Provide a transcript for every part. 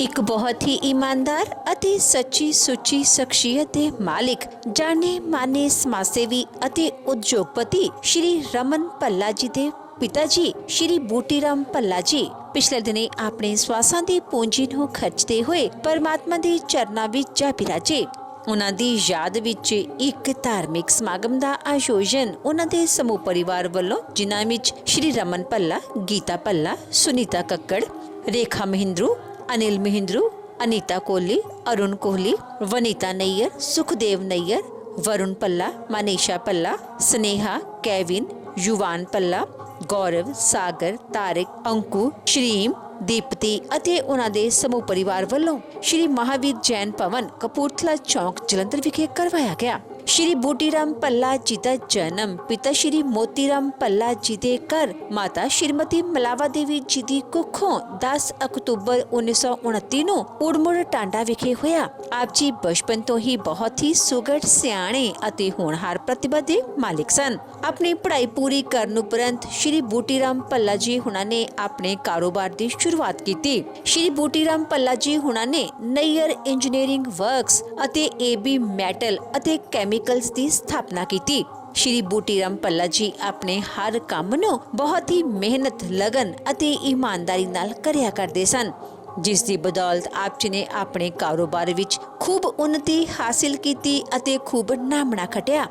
ਇੱਕ ਬਹੁਤ ਹੀ ਈਮਾਨਦਾਰ ਅਤੇ ਸੱਚੀ ਸੁੱਚੀ ਸ਼ਖਸੀਅਤ ਦੇ ਮਾਲਿਕ ਜਾਣੇ ਮਾਨੇ ਸਮਾਜ ਸੇਵੀ ਅਤੇ ਉਦਯੋਗਪਤੀ ਸ਼੍ਰੀ ਰਮਨ ਭੱਲਾ ਜੀ ਦੇ ਪਿਤਾ ਜੀ ਸ਼੍ਰੀ ਬੂਟੀ ਰਾਮ ਭੱਲਾ ਜੀ ਪਿਛਲੇ ਦਿਨੇ ਆਪਣੇ ਸਵਾਸਾਂ ਦੀ ਪੂੰਜੀ ਨੂੰ ਖਰਚਦੇ ਹੋਏ ਪਰਮਾਤਮਾ ਦੇ ਚਰਨਾਂ ਵਿੱਚ ਜਾ ਬਿਰਾਜੇ। ਉਹਨਾਂ ਦੀ ਯਾਦ ਵਿੱਚ ਇੱਕ ਧਾਰਮਿਕ ਸਮਾਗਮ ਦਾ ਆਯੋਜਨ ਉਹਨਾਂ ਦੇ ਸਮੂਹ ਪਰਿਵਾਰ ਵੱਲੋਂ, ਜਿਨ੍ਹਾਂ ਵਿੱਚ ਸ਼੍ਰੀ ਰਮਨ ਭੱਲਾ, ਗੀਤਾ ਭੱਲਾ, ਸੁਨੀਤਾ ਕੱਕੜ, ਰੇਖਾ ਮਹਿੰਦਰੂ, अनिल महिंद्रू, अनीता कोहली, अरुण कोहली, वनीता नैयर, सुखदेव नैयर, वरुण पल्ला, मनीषा पल्ला, स्नेहा, केविन, युवान पल्ला, गौरव, सागर, तारिक, अंकु, श्रीम, दीप्ति ਅਤੇ ਉਹਨਾਂ ਦੇ ਸਮੂਹ ਪਰਿਵਾਰ ਵੱਲੋਂ ਸ਼੍ਰੀ ਮਹਾਵੀਰ ਜੈਨ ਭਵਨ ਕਪੂਰਥਲਾ ਚੌਂਕ ਜਲੰਧਰ ਵਿਖੇ ਕਰਵਾਇਆ ਗਿਆ। ਸ਼੍ਰੀ ਬੂਟੀ ਰਾਮ ਭੱਲਾ ਜੀ ਦਾ ਜਨਮ ਪਿਤਾ ਸ਼੍ਰੀ ਮੋਤੀ ਰਾਮ ਭੱਲਾ ਜੀ ਦੇ ਘਰ ਮਾਤਾ ਸ਼੍ਰੀਮਤੀ ਮਲਾਵਾ ਦੇਵੀ ਜੀ ਦੀ ਕੁੱਖੋਂ 10 ਅਕਤੂਬਰ 1929 ਨੂੰ ਉੜਮੁੜ ਟਾਂਡਾ ਵਿਖੇ ਹੋਇਆ। ਆਪ ਜੀ ਬਚਪਨ ਤੋਂ ਹੀ ਬਹੁਤ ਹੀ ਸੁਘੜ, ਸਿਆਣੇ ਅਤੇ ਹੋਣਹਾਰ ਪ੍ਰਤਿਭਾ ਦੇ ਮਾਲਿਕ ਸਨ। ਆਪਣੀ ਪੜ੍ਹਾਈ ਪੂਰੀ ਕਰਨ ਉਪਰੰਤ ਸ਼੍ਰੀ ਬੂਟੀ ਰਾਮ ਭੱਲਾ ਜੀ ਹੁਣਾਂ ਨੇ ਆਪਣੇ ਕਾਰੋਬਾਰ ਦੀ शुरुआत की। श्री बूटी राम भल्ला जी हुणा ने नैयर इंजीनियरिंग वर्क्स ਅਤੇ AB मैटल ਅਤੇ कैमिकल्स ਦੀ ਸਥਾਪਨਾ ਕੀਤੀ। श्री बूटी राम भल्ला जी ਆਪਣੇ ਹਰ ਕੰਮ ਨੂੰ ਬਹੁਤ ਹੀ ਮਿਹਨਤ, ਲਗਨ ਅਤੇ ਈਮਾਨਦਾਰੀ ਨਾਲ ਕਰਿਆ ਕਰਦੇ ਸਨ, ਜਿਸ ਦੀ ਬਦੌਲਤ ਆਪ ਜੀ ਨੇ ਆਪਣੇ ਕਾਰੋਬਾਰ ਵਿੱਚ ਖੂਬ ਉન્નਤੀ ਹਾਸਿਲ ਕੀਤੀ ਅਤੇ ਖੂਬ ਨਾਮਣਾ ਖਟਿਆ।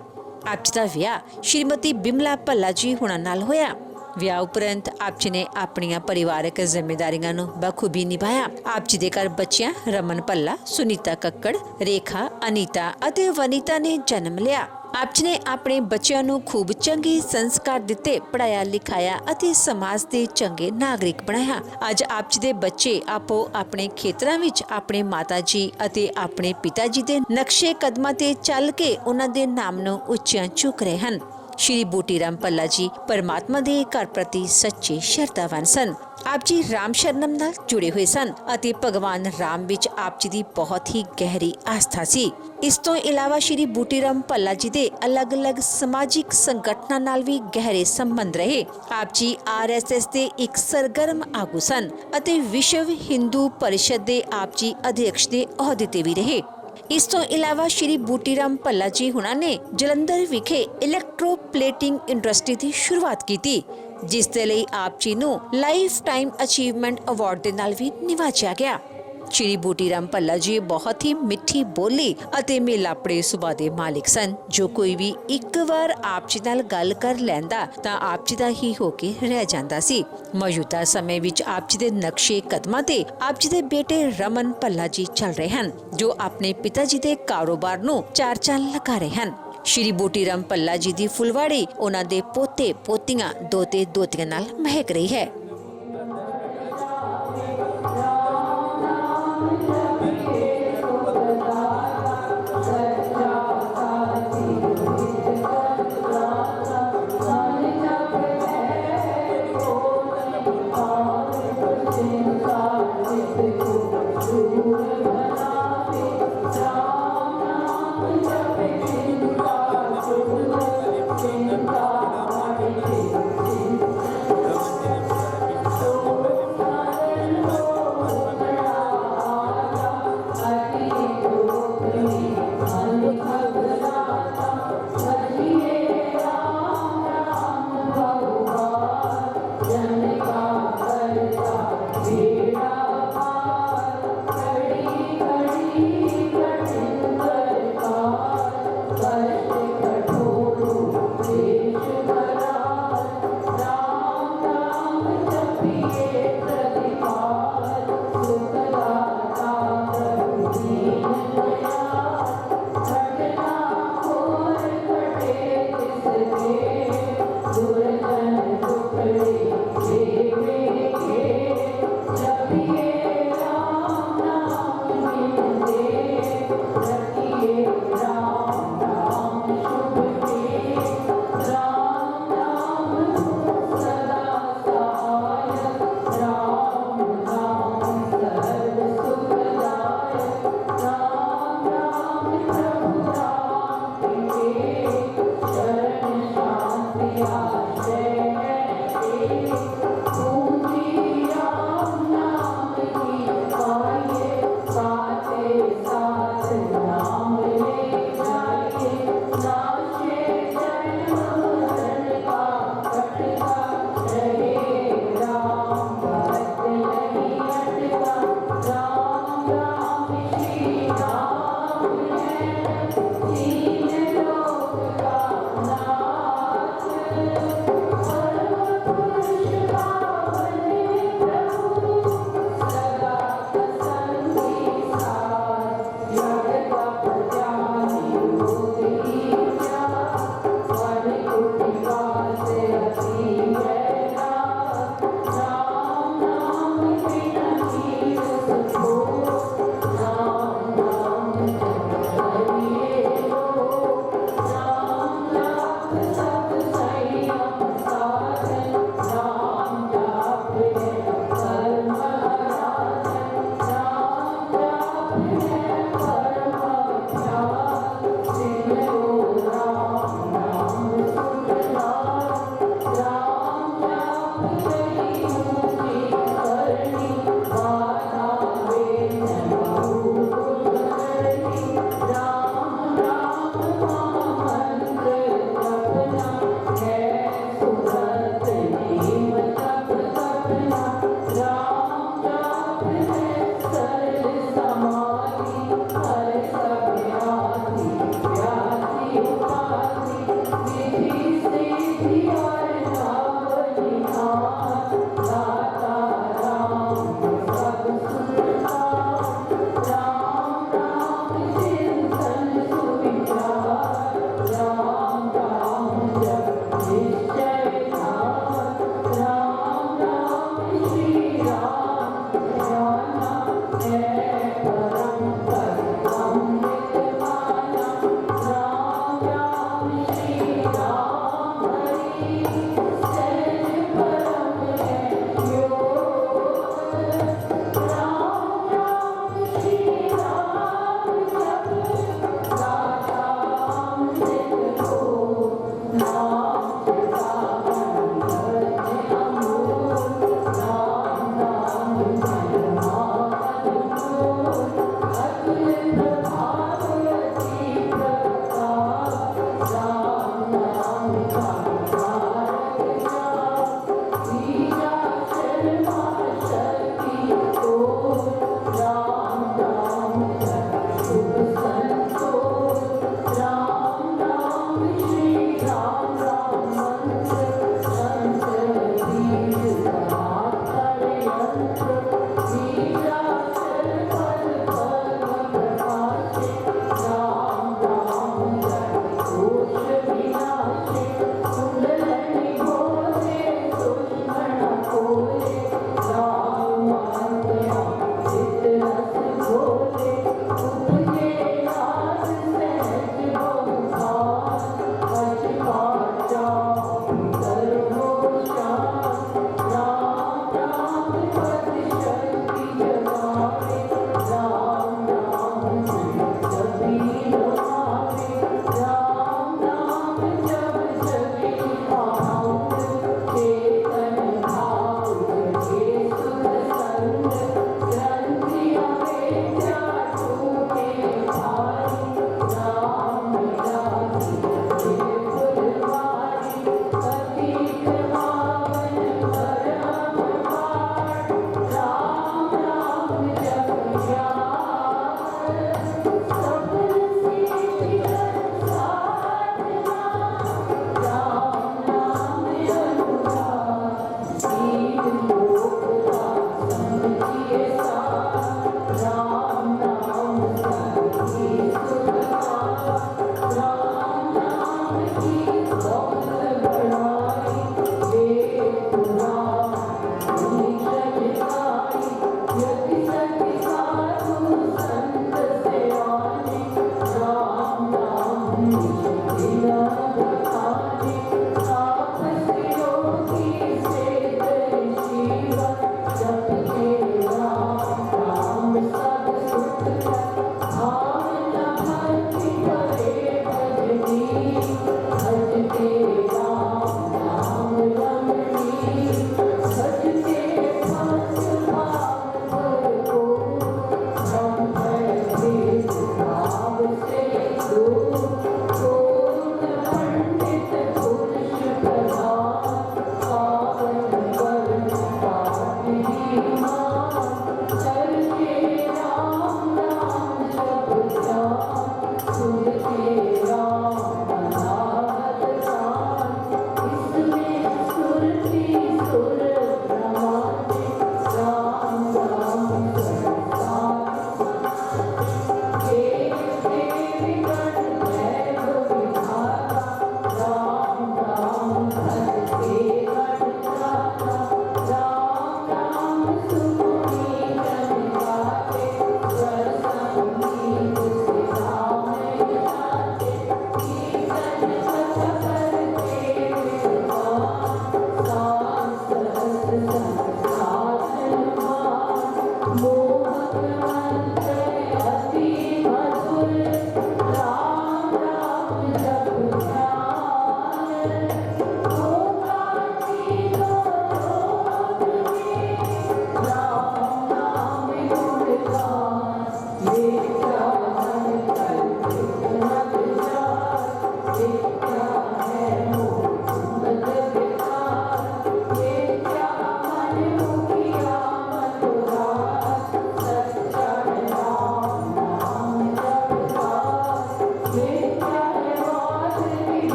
ਆਪ ਜੀ ਦਾ ਵਿਆਹ ਸ਼੍ਰੀਮਤੀ ਬਿਮਲਾ ਭੱਲਾ ਜੀ ਹੁਣਾਂ ਨਾਲ ਹੋਇਆ। ਵਿਆਹ ਉਪਰੰਤ ਆਪ ਜੀ ਨੇ ਆਪਣੀਆਂ ਪਰਿਵਾਰਕ ਜ਼ਿੰਮੇਦਾਰੀਆਂ ਨੂੰ ਬਖੂਬੀ ਨਿਭਾਇਆ। ਆਪ ਜੀ ਦੇ ਘਰ ਬੱਚਿਆਂ ਰਮਨ ਭੱਲਾ, ਸੁਨੀਤਾ ਕੱਕੜ, ਰੇਖਾ, ਅਨੀਤਾ ਅਤੇ ਵਨੀਤਾ ਨੇ ਜਨਮ ਲਿਆ। ਆਪ ਜੀ ਨੇ ਆਪਣੇ ਬੱਚਿਆਂ ਨੂੰ ਖੂਬ ਚੰਗੇ ਸੰਸਕਾਰ ਦਿੱਤੇ, ਪੜਾਇਆ ਲਿਖਾਇਆ ਅਤੇ ਸਮਾਜ ਦੇ ਚੰਗੇ ਨਾਗਰਿਕ ਬਣਾਇਆ। ਅੱਜ ਆਪ ਜੀ ਦੇ ਬੱਚੇ ਆਪੋ ਆਪਣੇ ਖੇਤਰਾਂ ਵਿੱਚ ਆਪਣੇ ਮਾਤਾ ਜੀ ਅਤੇ ਆਪਣੇ ਪਿਤਾ ਜੀ ਦੇ ਨਕਸ਼ੇ ਕਦਮਾਂ ਤੇ ਚੱਲ ਕੇ ਉਹਨਾਂ ਦੇ ਨਾਮ ਨੂੰ ਉੱਚਾ ਚੁੱਕ ਰਹੇ ਹਨ। ਸ਼੍ਰੀ ਬੂਟੀ ਰਾਮ ਭੱਲਾ ਜੀ ਪਰਮਾਤਮਾ ਦੇ ਘਰ ਪ੍ਰਤੀ ਸੱਚੇ ਸ਼ਰਧਾਵਾਨ ਸਨ। ਆਪ ਜੀ ਰਾਮ ਸ਼ਰਨਮ ਨਾਲ ਜੁੜੇ ਹੋਏ ਸਨ ਅਤੇ ਭਗਵਾਨ ਰਾਮ ਵਿੱਚ ਆਪ ਜੀ ਦੀ ਬਹੁਤ ਹੀ ਗਹਿਰੀ ਆਸਥਾ ਸੀ। ਇਸ ਤੋਂ ਇਲਾਵਾ ਸ਼੍ਰੀ ਬੂਟੀ ਰਾਮ ਭੱਲਾ ਜੀ ਦੇ ਅਲੱਗ-ਅਲੱਗ ਸਮਾਜਿਕ ਸੰਗਠਨਾਂ ਨਾਲ ਵੀ ਗਹਿਰੇ ਸੰਬੰਧ ਰਹੇ। ਆਪ ਜੀ RSS ਦੇ ਇੱਕ ਸਰਗਰਮ ਆਗੂ ਸਨ ਅਤੇ ਵਿਸ਼ਵ ਹਿੰਦੂ ਪਰਿਸ਼ਦ ਦੇ ਆਪ ਜੀ ਅਧਿਕਸ਼ ਦੇ ਅਹੁਦੇ ਤੇ ਵੀ ਰਹੇ। ਇਸ ਤੋਂ ਇਲਾਵਾ ਸ਼੍ਰੀ ਬੂਟੀ ਰਾਮ ਭੱਲਾ ਜੀ ਹੁਣਾਂ ਨੇ ਜਲੰਧਰ ਵਿਖੇ ਇਲੈਕਟ੍ਰੋਪਲੇਟਿੰਗ ਇੰਡਸਟਰੀ ਦੀ ਸ਼ੁਰੂਆਤ ਕੀਤੀ, ਜਿਸ ਦੇ ਲਈ ਆਪ ਜੀ ਨੂੰ ਲਾਈਫ ਟਾਈਮ ਅਚੀਵਮੈਂਟ ਅਵਾਰਡ ਦੇ ਨਾਲ ਵੀ ਨਿਵਾਜਿਆ ਗਿਆ। ਸ਼੍ਰੀ ਬੂਟੀ ਰਾਮ ਭੱਲਾ ਜੀ ਬਹੁਤ ਹੀ ਮਿੱਠੀ ਬੋਲੀ ਅਤੇ ਮੇਲਾਪੜੇ ਸੁਭਾਅ ਦੇ ਮਾਲਿਕ ਸਨ। ਜੋ ਕੋਈ ਵੀ ਇੱਕ ਵਾਰ ਆਪ ਜੀ ਨਾਲ ਗੱਲ ਕਰ ਲੈਂਦਾ ਤਾਂ ਆਪ ਜੀ ਦਾ ਹੀ ਹੋ ਕੇ ਰਹਿ ਜਾਂਦਾ ਸੀ। ਮੌਜੂਦਾ ਸਮੇਂ ਵਿੱਚ ਆਪ ਜੀ ਦੇ ਨਕਸ਼ੇ ਕਦਮਾਂ ਤੇ ਆਪ ਜੀ ਦੇ ਬੇਟੇ ਰਮਨ ਭੱਲਾ ਜੀ ਚੱਲ ਰਹੇ ਹਨ, ਜੋ ਆਪਣੇ ਪਿਤਾ ਜੀ ਦੇ ਕਾਰੋਬਾਰ ਨੂੰ ਚਾਰ ਚੰਨ ਲਗਾ ਰਹੇ ਹਨ। ਸ਼੍ਰੀ ਬੂਟੀ ਰਾਮ ਭੱਲਾ ਜੀ ਦੀ ਫੁਲਵਾੜੀ ਉਹਨਾਂ ਦੇ ਪੋਤੇ ਪੋਤੀਆਂ, ਦੋਤੇ ਦੋਤੀਆਂ ਨਾਲ ਮਹਿਕ ਰਹੀ ਹੈ।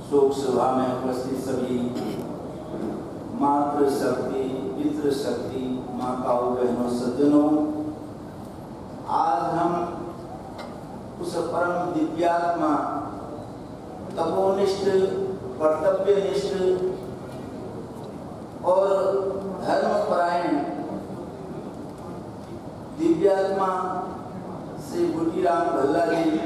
शोक सभा में उपस्थित सभी मातृ शक्ति, पितृ शक्ति, माताओं, बहनों, सज्जनों, आज हम उस परम दिव्यात्मा, तपोनिष्ठ, कर्तव्यनिष्ठ और धर्मपरायण दिव्यात्मा श्री गुटीराम भल्ला जी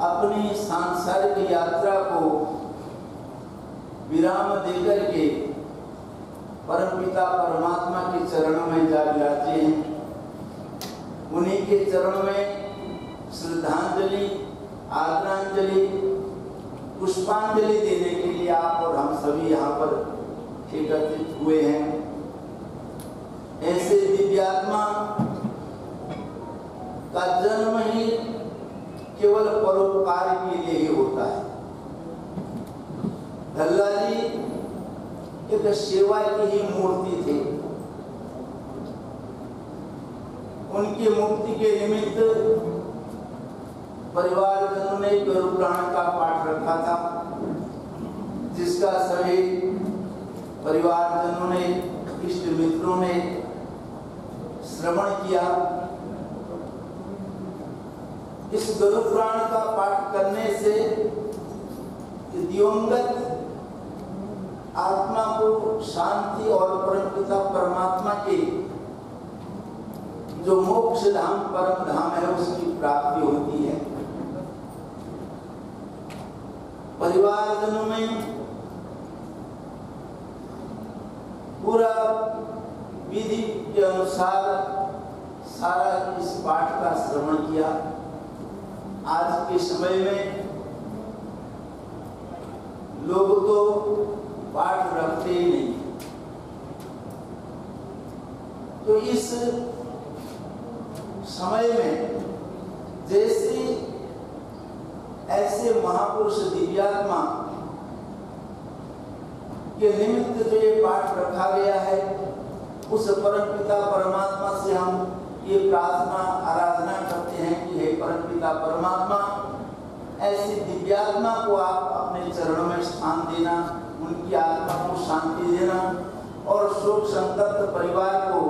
अपनी सांसारिक यात्रा को विराम देकर के परमपिता परमात्मा के चरणों में जा विराजे हैं। उन्हीं के चरणों में श्रद्धांजलि, आदरांजलि, पुष्पांजलि देने के लिए आप और हम सभी यहाँ पर एकत्रित हुए हैं। ऐसे दिव्यात्मा का जन्म ही केवल परोपकार के लिए ही होता है। भल्ला जी एक सेवा की ही मूर्ति थे। उनकी मुक्ति के निमित्त परिवारजनों ने गुरु पुराण का पाठ रखा था, जिसका सभी परिवारजनों ने, इष्ट मित्रों ने श्रवण किया। इस गुरु पुराण का पाठ करने से दिवंगत आत्मा को शांति और परमपिता परमात्मा के जो मोक्ष धाम, परम धाम है, उसकी प्राप्ति होती है। परिवारजनों में पूरा विधि के अनुसार सारा इस पाठ का श्रवण किया। आज के समय में लोग तो पाठ रखते ही नहीं, तो इस समय में जैसे ऐसे महापुरुष दिव्यात्मा के निमित्त जो ये पाठ रखा गया है, उस परमपिता परमात्मा से हम ये प्रार्थना आराधना करते हैं कि हे परमपिता परमात्मा, ऐसी दिव्यात्मा को आप अपने चरणों में स्थान देना, उनकी आत्मा को शांति देना और शोक संतप्त परिवार को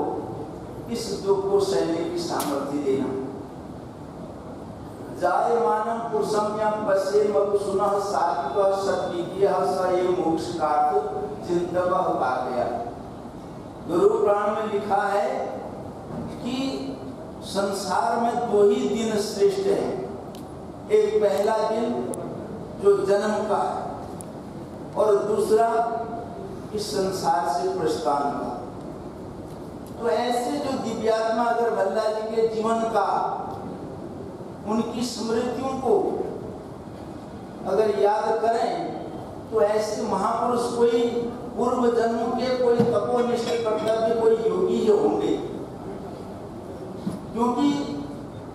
इस दुख को सहने की सामर्थ्य देना। जायमानं पुरुषं यं पश्येन् वपुषुनः सात्विकः सद्वितीयः स एव मोक्षकार्थ चिन्तकः पावया। गुरु पुराण में लिखा है कि संसार में दो ही दिन श्रेष्ठ है। एक पहला दिन जो जन्म का है और दूसरा इस संसार से प्रस्थान का। तो ऐसे जो दिव्यात्मा अगर भल्ला जी के जीवन का, उनकी स्मृतियों को अगर याद करें तो ऐसे महापुरुष कोई पूर्व जन्मों के कोई तपोनिष्ठ कर्तव्य कोई योगी ही होंगे, क्योंकि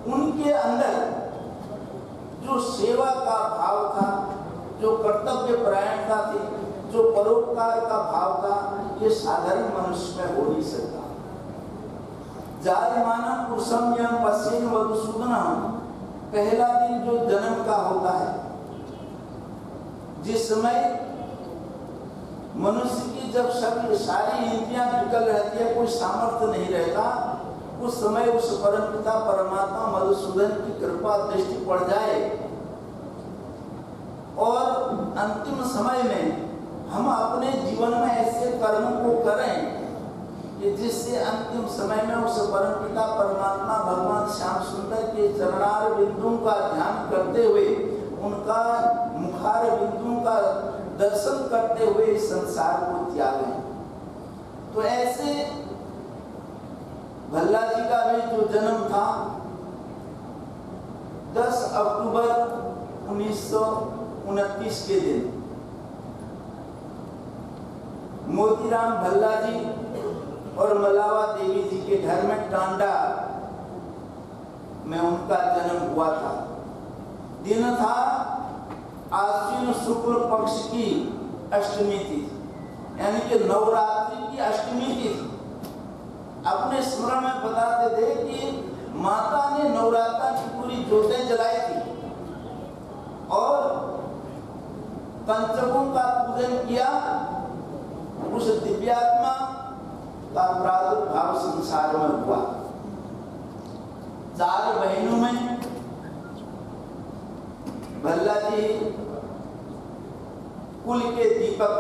उनके अंदर जो सेवा का भाव था, जो कर्तव्य परायणता थी, जो परोपकार का भाव था, ये साधारण मनुष्य में हो नहीं सकता। जायमानं पुरुषं यं पश्येन् वपुषुनः, पहला दिन जो जन्म का होता है, जिस समय मनुष्य की जब सारी इंद्रियां विकल रहती है, कोई सामर्थ्य नहीं रहता, उस समय उस परमपिता परमात्मा मधुसूदन की कृपा दृष्टि पड़ जाए और अंतिम समय में हम अपने जीवन में ऐसे कर्म को करें कि जिससे अंतिम समय में उस परमपिता परमात्मा भगवान श्याम सुंदर के चरणार बिंदुओं का ध्यान करते हुए, उनका मुखार बिंदुओं का दर्शन करते हुए इस संसार को त्यागें। तो ऐसे भल्ला जी का भी जो जन्म था 10 अक्टूबर 1929 के दिन मोतीराम भल्ला जी और मलावा देवी जी के घर में टांडा में उनका जन्म हुआ था। दिन था आश्विन शुक्ल पक्ष की अष्टमी थी, यानी कि नवरात्रि की अष्टमी थी। अपने स्मरण में बताते थे कि माता ने नवरात्र की पूरी ज्योतें जलाई थी और पंचकों का पूजन किया, उस दिव्यात्मा का प्रादुर्भाव संसार में हुआ। 4 बहनों में भल्ला जी कुल के दीपक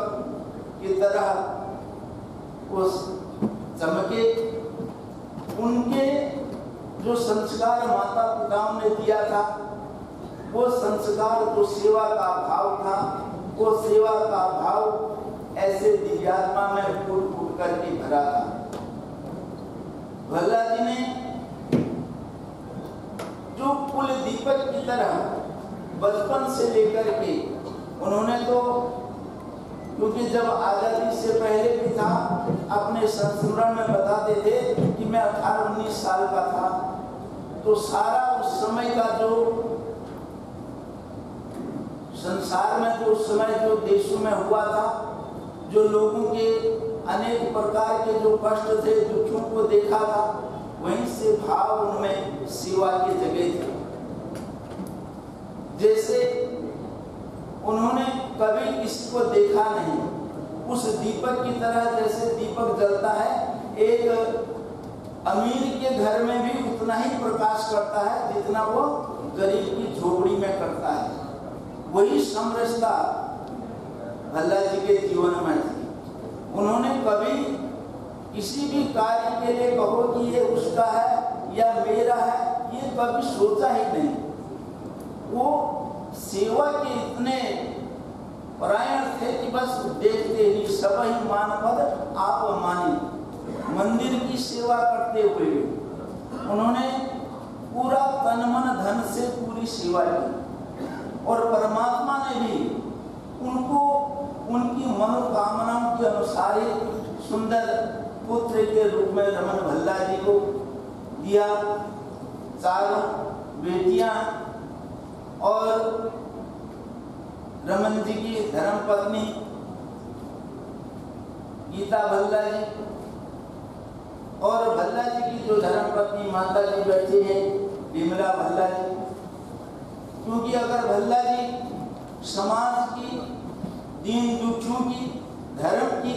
की तरह उस चमके। उनके जो संस्कार माता पिताओं ने दिया था, वो संस्कार जो सेवा का भाव था, वो सेवा का भाव ऐसे दिव्यात्मा में फूट फूट करके भरा था। भल्ला जी ने जो कुल दीपक की तरह बचपन से लेकर के उन्होंने तो, क्योंकि जब आजादी से पहले भी था, अपने संस्मरण में बताते थे कि मैं 18-19 साल का था, तो सारा उस समय का जो संसार में जो उस समय जो देशों में हुआ था, जो लोगों के अनेक प्रकार के जो कष्ट थे, दुखों को देखा था, वहीं से भाव उनमें सेवा के जगह थे। जैसे उन्होंने कभी किसी को देखा नहीं, उस दीपक की तरह जैसे दीपक जलता है, एक अमीर के घर में भी उतना ही प्रकाश करता है जितना वो गरीब की झोपड़ी में करता है। वही समरसता भल्ला जी के जीवन में थी। उन्होंने कभी किसी भी कार्य के लिए कहो कि ये उसका है या मेरा है, ये कभी सोचा ही नहीं। वो सेवा के इतने परायण थे कि बस देखते ही सब ही मानपद आप मानी। मंदिर की सेवा करते हुए उन्होंने पूरा तन मन धन से पूरी सेवा की, और परमात्मा ने भी उनको उनकी मनोकामनाओं के अनुसार ही सुंदर पुत्र के रूप में रमन भल्ला जी को दिया। 4 बेटियां और रमन जी की धर्मपत्नी गीता भल्ला जी, और भल्ला जी की जो धर्मपत्नी माता जी बैठी है विमला भल्ला जी। क्योंकि अगर भल्ला जी समाज की, दीन दुखियों की, धर्म की,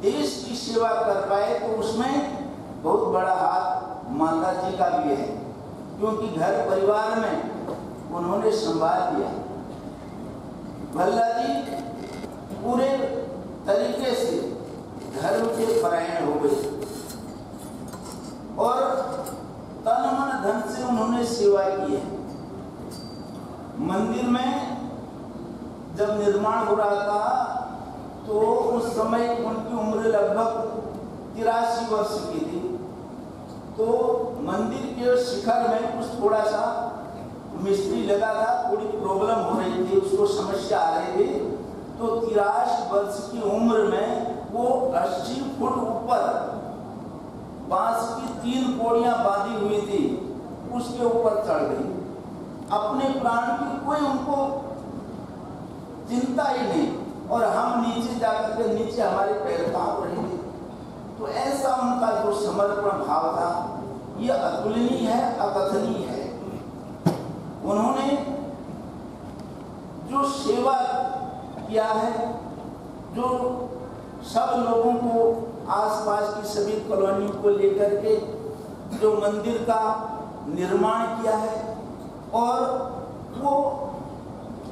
देश की सेवा कर पाए तो उसमें बहुत बड़ा हाथ माता जी का भी है, क्योंकि घर परिवार में उन्होंने संभाल लिया। भल्ला जी पूरे तरीके से धर्म के परायण हो गए और तन मन धन से उन्होंने सेवा की है। मंदिर में जब निर्माण हो रहा था तो उस समय उनकी उम्र लगभग 83 वर्ष की थी। तो मंदिर के शिखर में कुछ थोड़ा सा मिस्त्री लगा था, थोड़ी प्रॉब्लम हो रही थी, उसको समस्या आ रही थी। तो 83 वर्ष की उम्र में वो 80 फुट ऊपर बांस की 3 पौड़ियां बांधी हुई थी, उसके ऊपर चढ़ गई। अपने प्राण की कोई उनको चिंता ही नहीं, और हम नीचे जाकर के नीचे हमारे पैर कांप रहे थे। तो ऐसा उनका जो समर्पण भाव था, ये अतुलनीय है, अकथनीय है। उन्होंने जो सेवा किया है, जो सब लोगों को, आसपास की सभी कॉलोनियों को लेकर के जो मंदिर का निर्माण किया है, और वो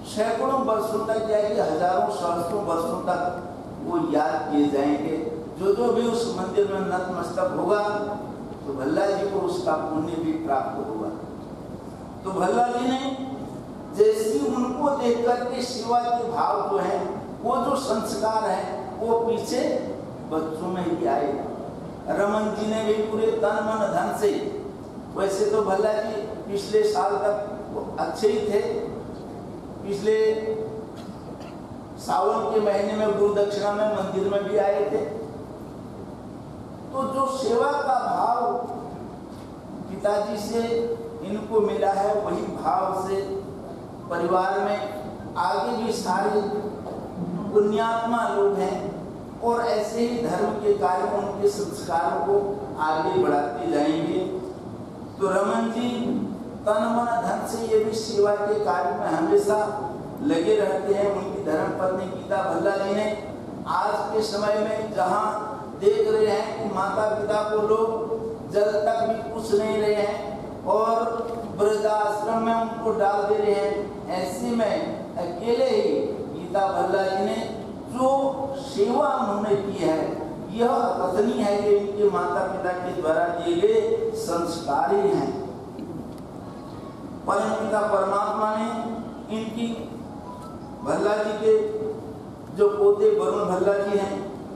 सैकड़ों वर्षों तक जाएगी, हजारों सहस्त्रों वर्षों तक वो याद किए जाएंगे। जो भी उस मंदिर में नतमस्तक होगा तो भल्ला जी को उसका पुण्य भी प्राप्त होगा। तो भल्ला जी ने जैसी उनको देख करके सेवा के भाव जो है, वो जो संस्कार है, वो पीछे बच्चों में ही आए। रमन जी ने भी पूरे तन मन धन से, वैसे तो भल्ला जी पिछले साल तक अच्छे ही थे, पिछले सावन के महीने में गुरु दक्षिणा में मंदिर में भी आए थे। तो जो सेवा का भाव पिताजी से इनको मिला है, वही भाव से परिवार में आगे भी सारे पुण्यात्मा लोग हैं, और ऐसे ही धर्म के कार्य, उनके संस्कारों को आगे बढ़ाते जाएंगे। तो रमन जी तन मन धन से ये भी सेवा के कार्य में हमेशा लगे रहते हैं। उनकी धर्म पत्नी गीता भल्ला जी ने आज के समय में जहाँ देख रहे हैं कि माता पिता को लोग जल तक भी पूछ नहीं रहे हैं और वृद्धाश्रम में उनको डाल दे रहे हैं, ऐसे में अकेले ही गीता भल्ला जी ने जो सेवा उन्होंने की है यह कथनीय है कि इनके माता पिता के द्वारा दिए गए संस्कार ही हैं। परमपिता परमात्मा ने इनकी भल्ला जी के जो पोते वरुण भल्ला जी हैं,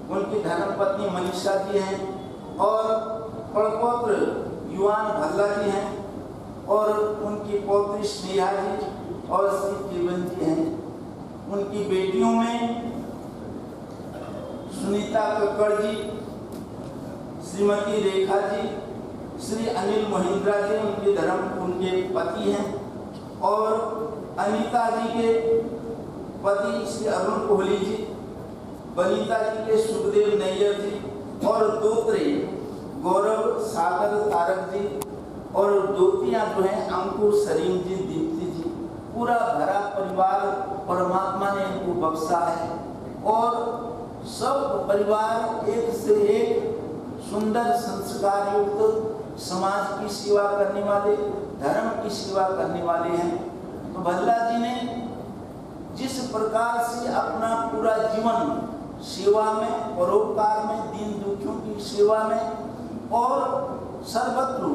उनकी धर्मपत्नी मनीषा जी हैं और पड़पौत्र युवान भल्ला जी हैं और उनकी पौत्री स्नेहा जी और श्री जीवन जी हैं। उनकी बेटियों में सुनीता कक्कड़ जी, श्रीमती रेखा जी, श्री अनिल महिंद्रा जी उनके पति हैं और अनीता जी के पति श्री अरुण कोहली जी, वनीता जी के सुखदेव नैयर जी और दोतरे गौरव सागर तारक जी और दोतियां जो हैं अंकुर सरीम जी, दीप्ति जी, पूरा भरा परिवार परमात्मा ने इनको बख्शा है और सब परिवार एक से एक सुंदर संस्कार युक्त समाज की सेवा करने वाले, धर्म की सेवा करने वाले हैं। तो भल्ला जी ने जिस प्रकार से अपना पूरा जीवन सेवा में, परोपकार में, दीन दुखियों की सेवा में और सर्वत्र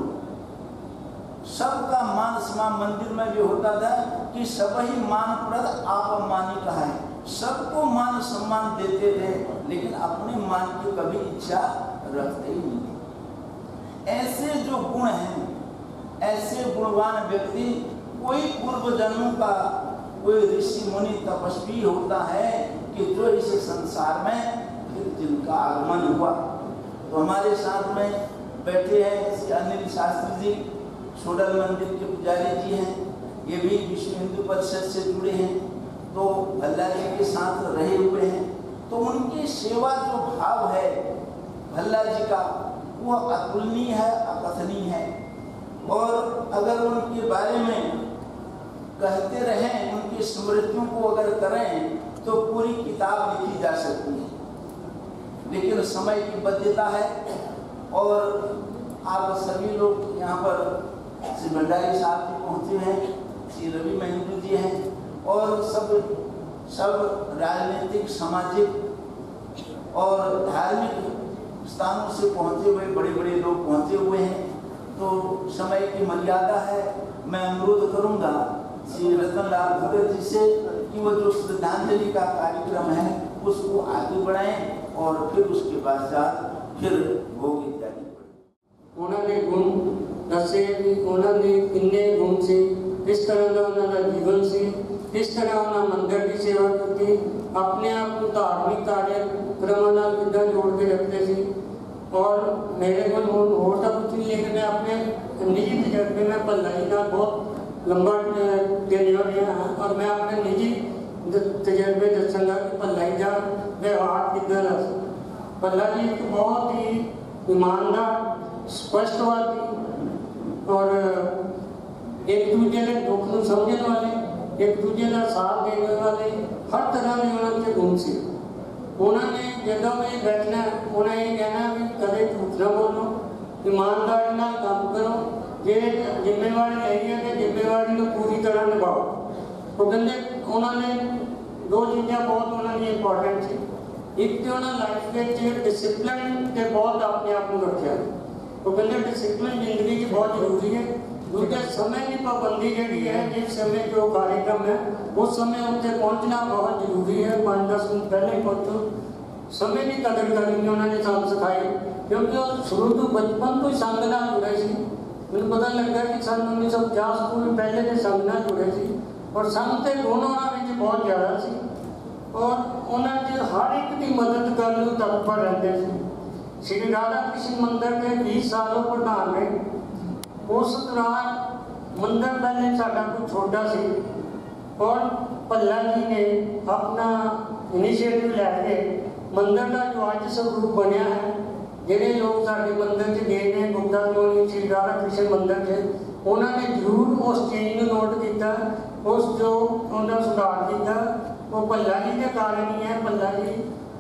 सबका मान सम्मान, मंदिर में भी होता था कि सब ही मानप्रद आप मानी कहा है, सबको मान सम्मान देते थे लेकिन अपने मान की कभी इच्छा रखते ही नहीं। ऐसे जो गुण हैं, ऐसे गुणवान व्यक्ति कोई पूर्व जन्मों का कोई ऋषि मुनि तपस्वी होता है कि जो इस संसार में फिर जिनका आगमन हुआ। तो हमारे साथ में बैठे हैं श्री अनिल शास्त्री जी, सोडल मंदिर के पुजारी जी हैं, ये भी विश्व हिंदू परिषद से जुड़े हैं, तो भल्ला जी के साथ रहे हुए हैं। तो उनकी सेवा जो भाव है भल्ला जी का वह अतुलनीय है, अकथनीय है और अगर उनके बारे में कहते रहें, उनकी स्मृतियों को अगर करें तो पूरी किताब लिखी जा सकती है, लेकिन समय की बाध्यता है। और आप सभी लोग यहाँ पर श्री भंडारी साहब जी पहुँचे हैं, श्री रवि महेंद्र जी हैं और सब राजनीतिक, सामाजिक और धार्मिक स्थानों से पहुँचे हुए बड़े बड़े लोग पहुँचे हुए हैं। तो समय की मर्यादा है, मैं अनुरोध करूँगा श्री रतनलाल भगत जी से कि वो जो श्रद्धांजलि का कार्यक्रम है उसको आगे बढ़ाएं और फिर उसके बाद फिर भोग इत्यादि। उन्होंने गुण दसे भी, उन्होंने किन्ने गुण से किस तरह का उन्होंने जीवन से किस तरह उन्होंने मंदिर की सेवा की, अपने आप को धार्मिक कार्यक्रमों नाल कितना जोड़ के रखते थे। और मेरे को और तो कुछ नहीं, लेकिन मैं अपने निजी तजर्बे में भल्ला जी का बहुत लंबा टेन्योर रहा है और मैं अपने निजी तजर्बे दसांगा कि भल्ला जी का व्यवहार कितना रहा। भल्ला जी एक बहुत ही ईमानदार, स्पष्टवादी और एक दूसरे के दुख को समझने वाले, एक दूसरे का साथ देने वाले, हर तरह के उन्होंने गुण से। उन्होंने जगह में बैठना, उन्हें ये कहना कि कदे झूठ ना बोलो, ईमानदारी ना काम करो, ये जिम्मेवारी है कि जिम्मेवारी को पूरी तरह निभाओ। तो कहते उन्होंने दो चीज़ें बहुत उन्होंने इंपॉर्टेंट थी। एक तो उन्होंने लाइफ के डिसिप्लिन के बहुत अपने आप को रखा। तो कहते डिसिप्लिन जिंदगी की बहुत जरूरी है। दूसरा समय की पाबंदी जी है, जिस समय जो कार्यक्रम है उस समय उनसे पहुंचना बहुत जरूरी है। 5-10 मिनट पहले ही पहुंचो। समय की कदर करनी उन्होंने साथ सिखाई, क्योंकि शुरू तो बचपन तो संघ नाल जुड़े सी। मैंने पता लगा कि सन 1950 को पहले के संघ नाल जुड़े सी और संघ के गुण उन्होंने बहुत ज़्यादा सी और उन्होंने हर एक की मदद करने को तत्पर रहते थे। श्री राधा कृष्ण मंदिर के 20 सालों प्रधान रहे। उस दौरान मंदिर पहले साडा कुछ छोटा सी और भल्ला जी ने अपना इनिशिएटिव लैके मंदिर का जो अज स्वरूप बनया है, जिहड़े लोग साडे मंदिर च गए हैं, गुप्ता कॉलोनी श्री राधा कृष्ण मंदिर च उन्होंने जरूर उस चीज़ को नोट किया, उस जो उन्होंने सुधार किया वो भल्ला जी के कारण ही है। भल्ला जी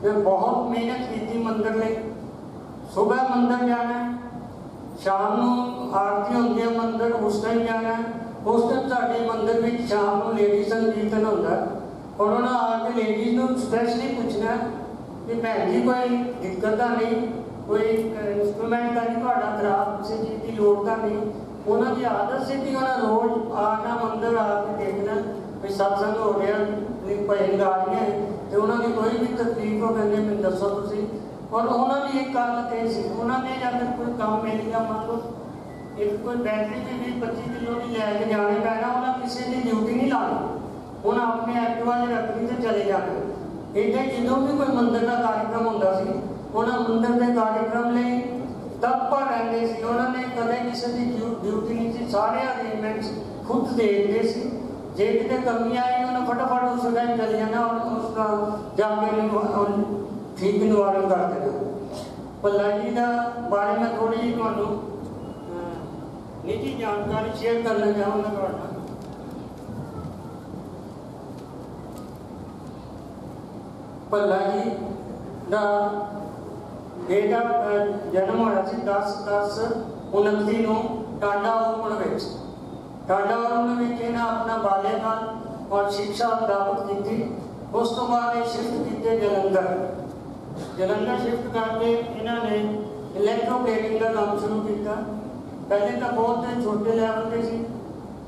ने बहुत मेहनत की मंदिर में, सुबह मंदिर जाना, शाम को आरती होती है मंदिर उस टाइम जाना, उस टाइम साढ़े मंदिर में शाम को लेडी संकीर्तन होता है। उन्होंने आके लेडीज को स्पैशली पूछना कि भैन जी कोई दिक्कत नहीं, कोई इंस्ट्रूमेंट का नहीं थोड़ा खराब, किसी चीज़ की लोड़ का नहीं। उन्होंने आदत से कि उन्होंने रोज आना मंदिर आके देखना भी सत्संग हो रहा, भजन गा रही है, तो उन्होंने कोई भी तकलीफ हो कहते मैं दसो तुसी। और उन्होंने एक आदत ये सी, उन्होंने अगर कोई काम मिल गया, मान लो एक कोई बैटरी भी 20-25 किलो की लैके जाने पैना, उन्हें किसी की ड्यूटी नहीं लानी, उन्हें अपने एक्टिवा रखनी तो चले जाने। इतने जो भी कोई मंदिर का कार्यक्रम होता सी, उन्हें मंदिर के कार्यक्रम लिए तत्पर रहते सी, उन्होंने कदे किसी की ड्यूटी नहीं सी, सारे अरेंजमेंट्स खुद देखते सी। जे कितने कमी आई उन्हें फटाफट उस टाइम चले जाना और उसका जाके ठीक निवारण कर देना। भल्ला जी का बारे में थोड़ी जी तुहानू निजी जानकारी शेयर करना चाहूँगा तुहाडे नाल। भल्ला जी का बेटा जन्म होया सी 10/10/29 को टांडा ओपन विच। टांडा ओपन विच इन्हें अपना बाल्यकाल और शिक्षा प्राप्त की। उस तो बाद ये शिफ्ट किए जलंधर। जलंधर शिफ्ट करके इन्होंने इलैक्ट्रोप्लेटिंग का काम शुरू किया। पहले तो बहुत छोटे लैवल पे सी,